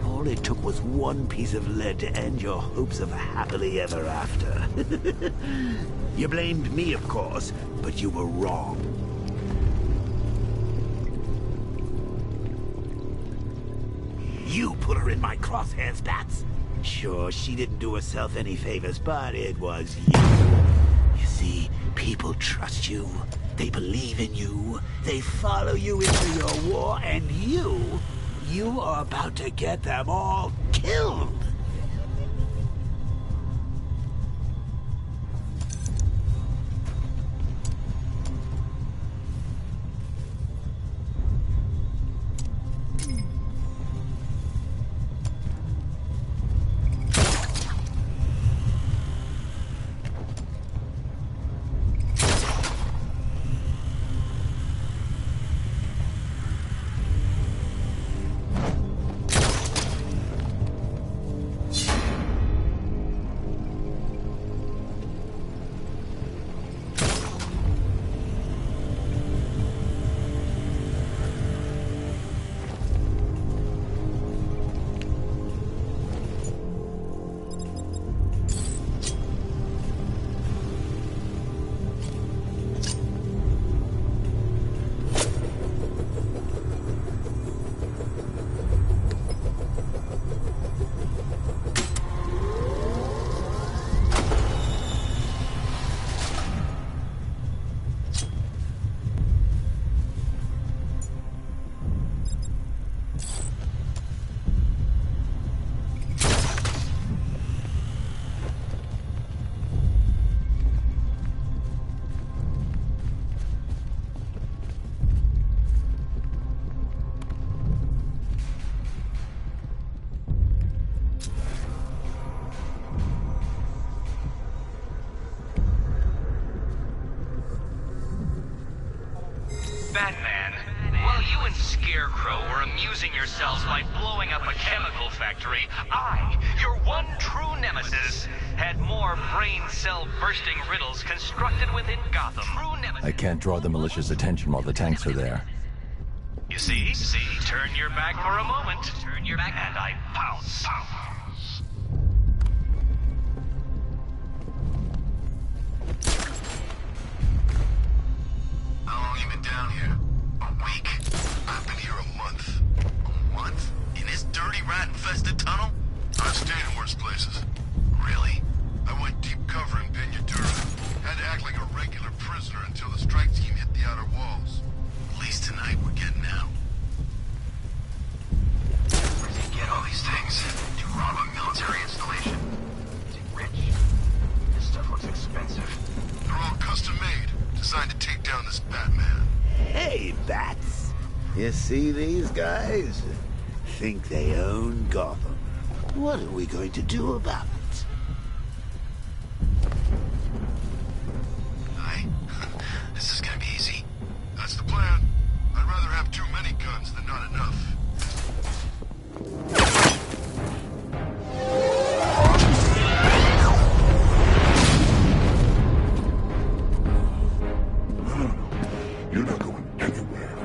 All it took was one piece of lead to end your hopes of a happily ever after. You blamed me, of course, but you were wrong. You put her in my crosshairs, Bats. Sure, she didn't do herself any favors, but it was you. You see, people trust you. They believe in you. They follow you into your war, and you are about to get them all killed. Batman, while you and Scarecrow were amusing yourselves by blowing up a chemical factory, I, your one true nemesis, had more brain cell bursting riddles constructed within Gotham. True nemesis. I can't draw the malicious attention while the tanks are there. You see? Turn your back for a moment. Turn your back and I pounce. How long you been down here? A week? I've been here a month. A month? In this dirty, rat-infested tunnel? I've stayed in worse places. Really? I went deep cover in Pinyatura. Had to act like a regular prisoner until the strike team hit the outer walls. At least tonight we're getting out. Where did he get all these things? To rob a military installation? Is he rich? This stuff looks expensive. They're all custom-made. Designed to take down this Batman. Hey, Bats. You see these guys? Think they own Gotham. What are we going to do about it? This is gonna be easy. That's the plan. I'd rather have too many guns than not enough. You're not going anywhere.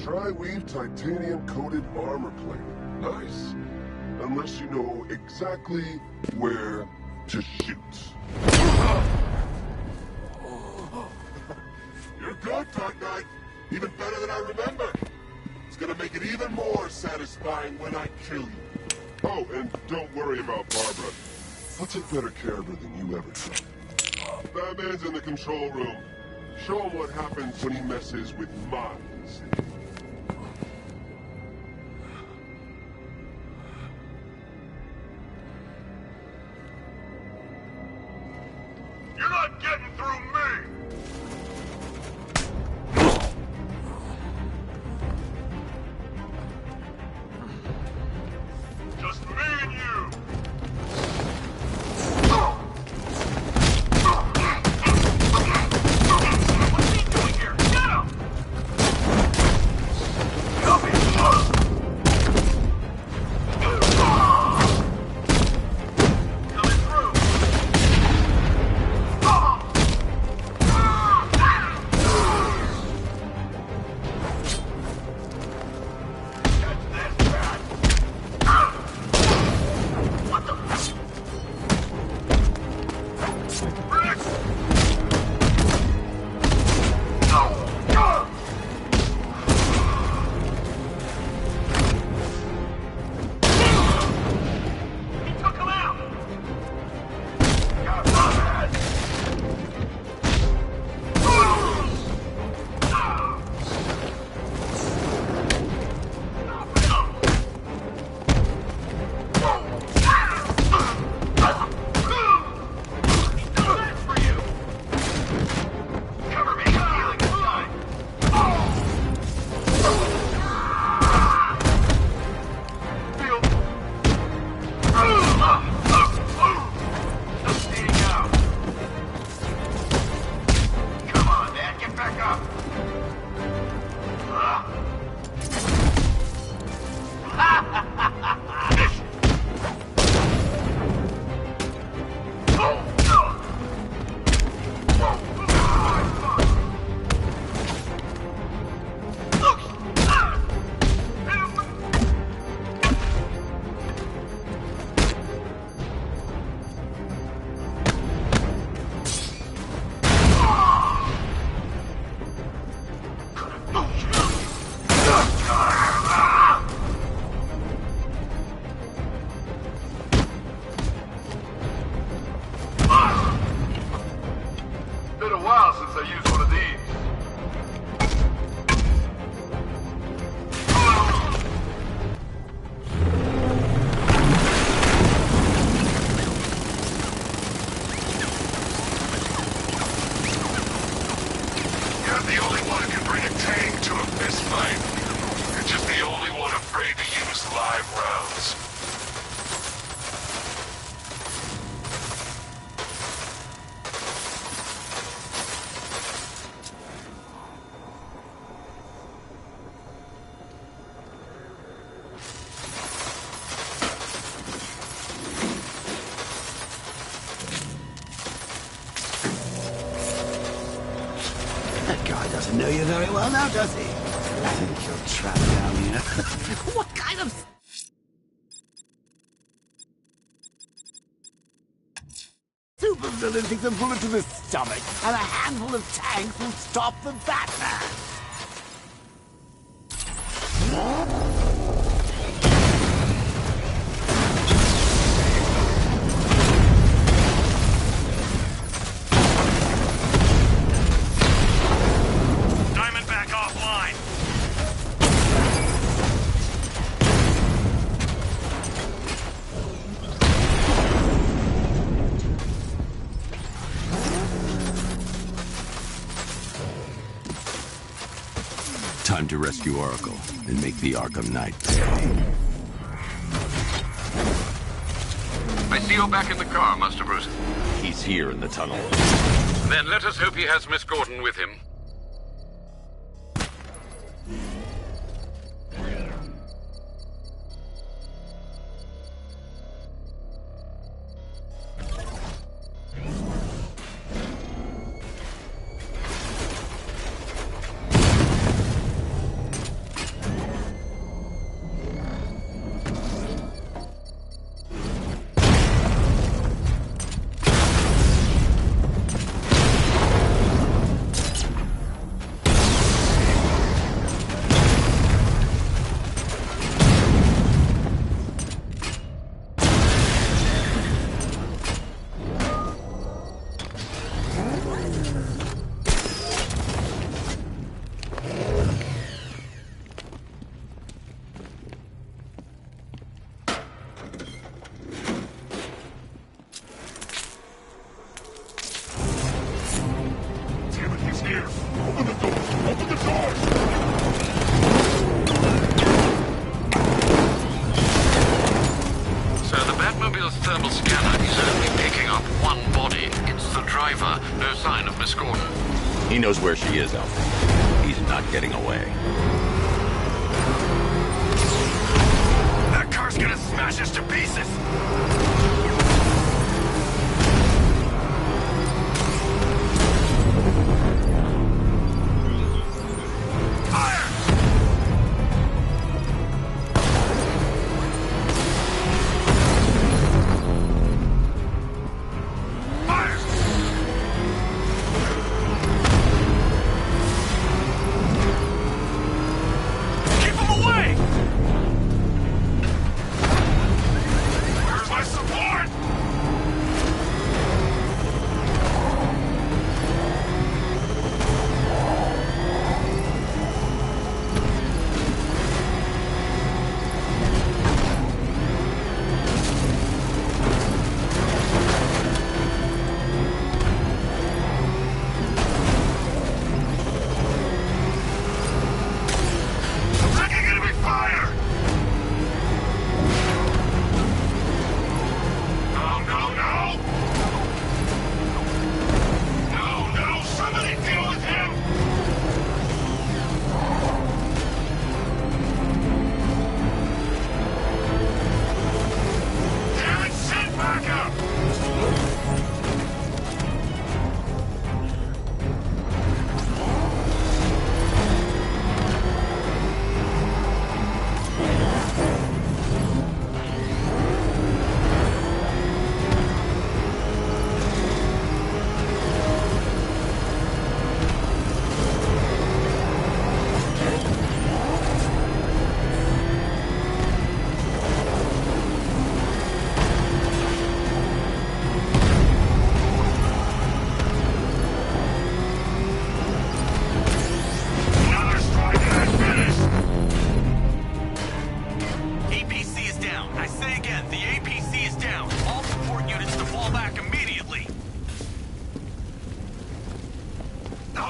Tri-weave titanium-coated armor plate. Nice. Unless you know exactly where to shoot. You're good, Dark Knight. Even better than I remember. It's gonna make it even more satisfying when I kill you. Oh, and don't worry about Barbara. I'll take better care of her than you ever did. Batman's in the control room. Show him what happens when he messes with minds. You're not getting through me! Just me and you! What's he doing here? Get him! Coming through! Doesn't know you very well now, does he? I think you're trapped down here. What kind of... supervillain thinks a bullet to the stomach and a handful of tanks will stop the Batman? Diamondback offline. Time to rescue Oracle and make the Arkham Knight pay. I see you're back in the car, Master Bruce. He's here in the tunnel. Then let us hope he has Miss Gordon with him. Thermal scanner is only picking up one body. It's the driver. No sign of Miss Gordon. He knows where she is, Alfred. He's not getting away. That car's gonna smash us to pieces!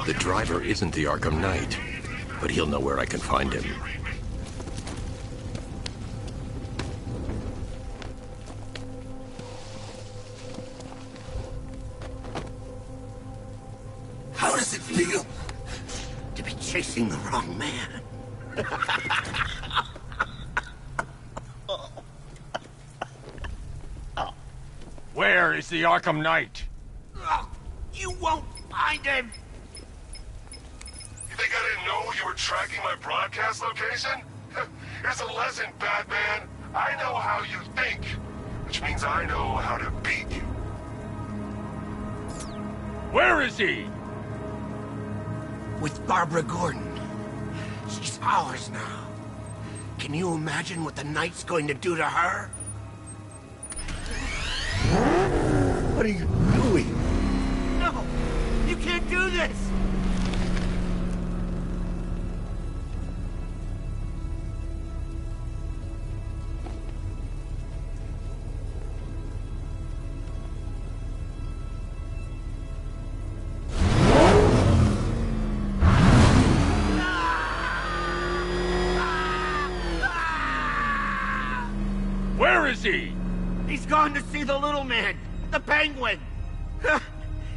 The driver isn't the Arkham Knight, but he'll know where I can find him. How does it feel to be chasing the wrong man? Where is the Arkham Knight? You won't find him! know you were tracking my broadcast location? Here's a lesson, Batman. I know how you think, which means I know how to beat you. Where is he? With Barbara Gordon. She's ours now. Can you imagine what the Knight's going to do to her? What are you doing? No! You can't do this! Where is he? He's gone to see the little man, the Penguin.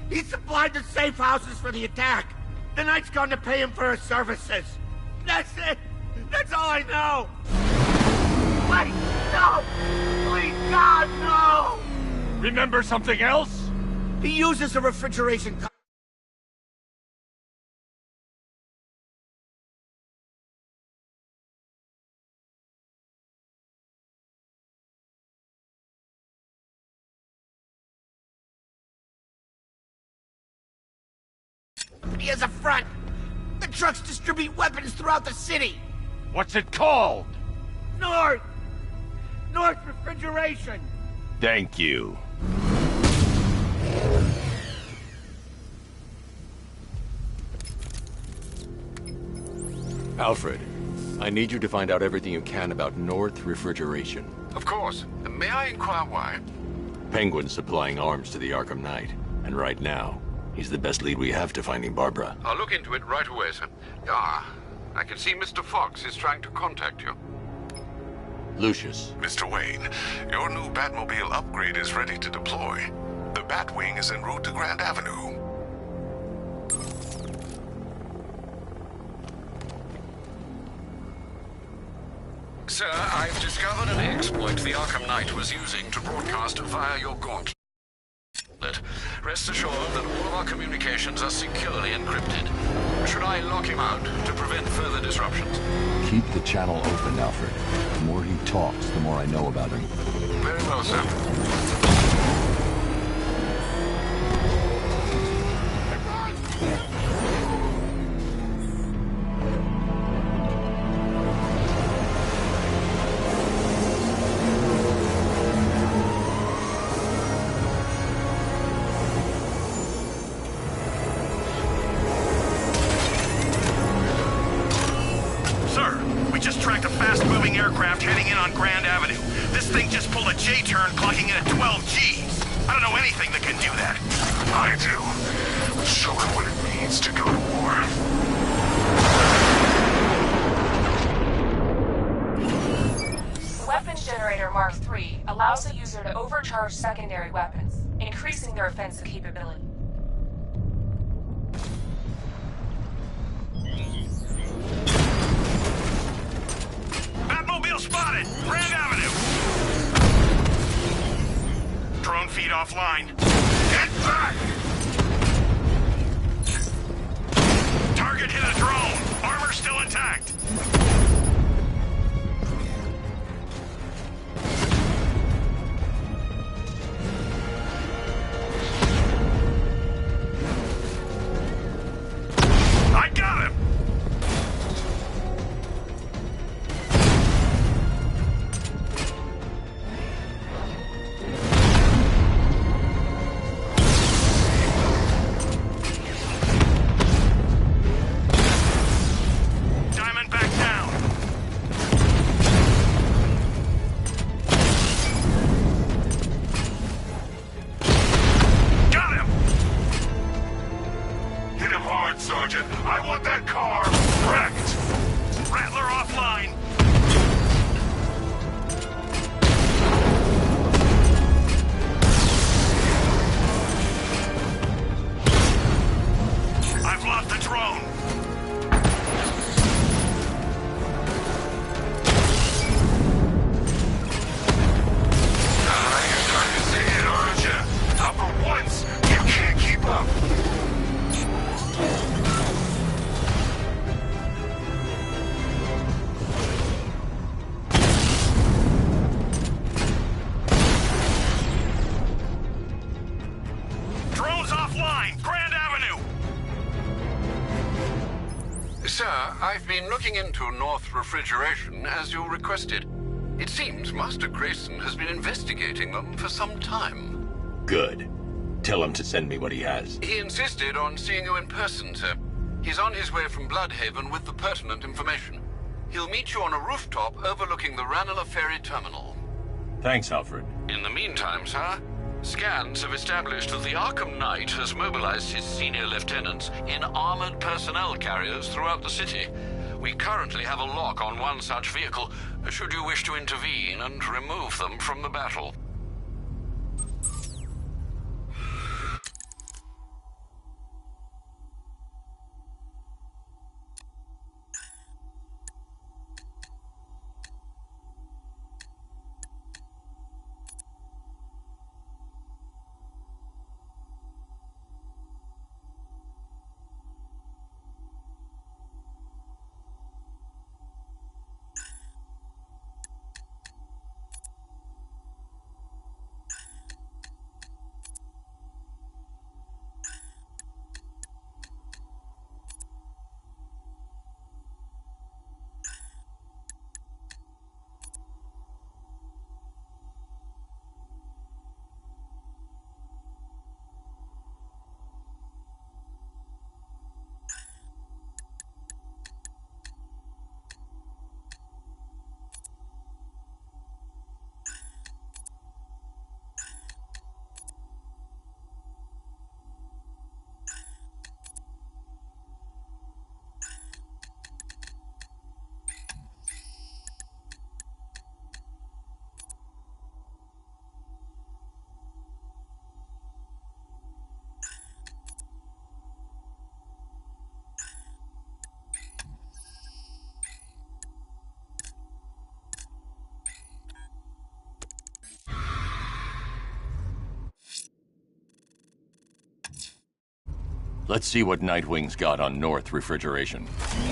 He supplied the safe houses for the attack. The Knight's gone to pay him for his services. That's it. That's all I know. Wait, no! Please, God, no! Remember something else? He uses a refrigeration. He has a front. The trucks distribute weapons throughout the city. What's it called? North Refrigeration. Thank you. Alfred, I need you to find out everything you can about North Refrigeration. Of course. May I inquire why? Penguin's supplying arms to the Arkham Knight, and right now, he's the best lead we have to finding Barbara. I'll look into it right away, sir. Ah, I can see Mr. Fox is trying to contact you. Lucius. Mr. Wayne, your new Batmobile upgrade is ready to deploy. The Batwing is en route to Grand Avenue. Sir, I've discovered an exploit the Arkham Knight was using to broadcast via your gauntlet. Rest assured that all of our communications are securely encrypted. Should I lock him out to prevent further disruptions? Keep the channel open, Alfred. The more he talks, the more I know about him. Very well, sir. Aircraft heading in on Grand Avenue. This thing just pulled a J-turn clocking in at 12 Gs. I don't know anything that can do that. I do. Show him what it means to go to war. Weapons Generator Mark III allows the user to overcharge secondary weapons, increasing their offensive capability. Spotted! Grand Avenue! Drone feed offline. Get back! Target hit a drone. Armor still intact. I got him! looking into North Refrigeration as you requested. It seems Master Grayson has been investigating them for some time. Good. Tell him to send me what he has. He insisted on seeing you in person, sir. He's on his way from Bloodhaven with the pertinent information. He'll meet you on a rooftop overlooking the Ranelagh Ferry Terminal. Thanks, Alfred. In the meantime, sir, scans have established that the Arkham Knight has mobilized his senior lieutenants in armored personnel carriers throughout the city. We currently have a lock on one such vehicle, should you wish to intervene and remove them from the battle. Let's see what Nightwing's got on North Refrigeration.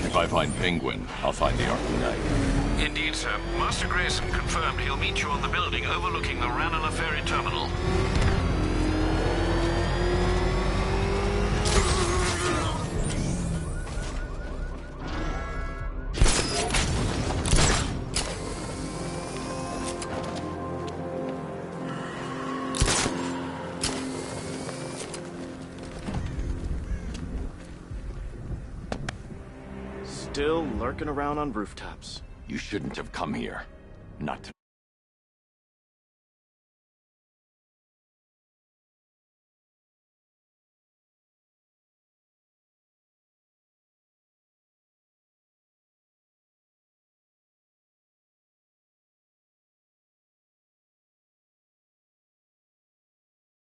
If I find Penguin, I'll find the Arkham Knight. Indeed, sir. Master Grayson confirmed he'll meet you on the building overlooking the Ranelagh Ferry Terminal. Still lurking around on rooftops. You shouldn't have come here. Not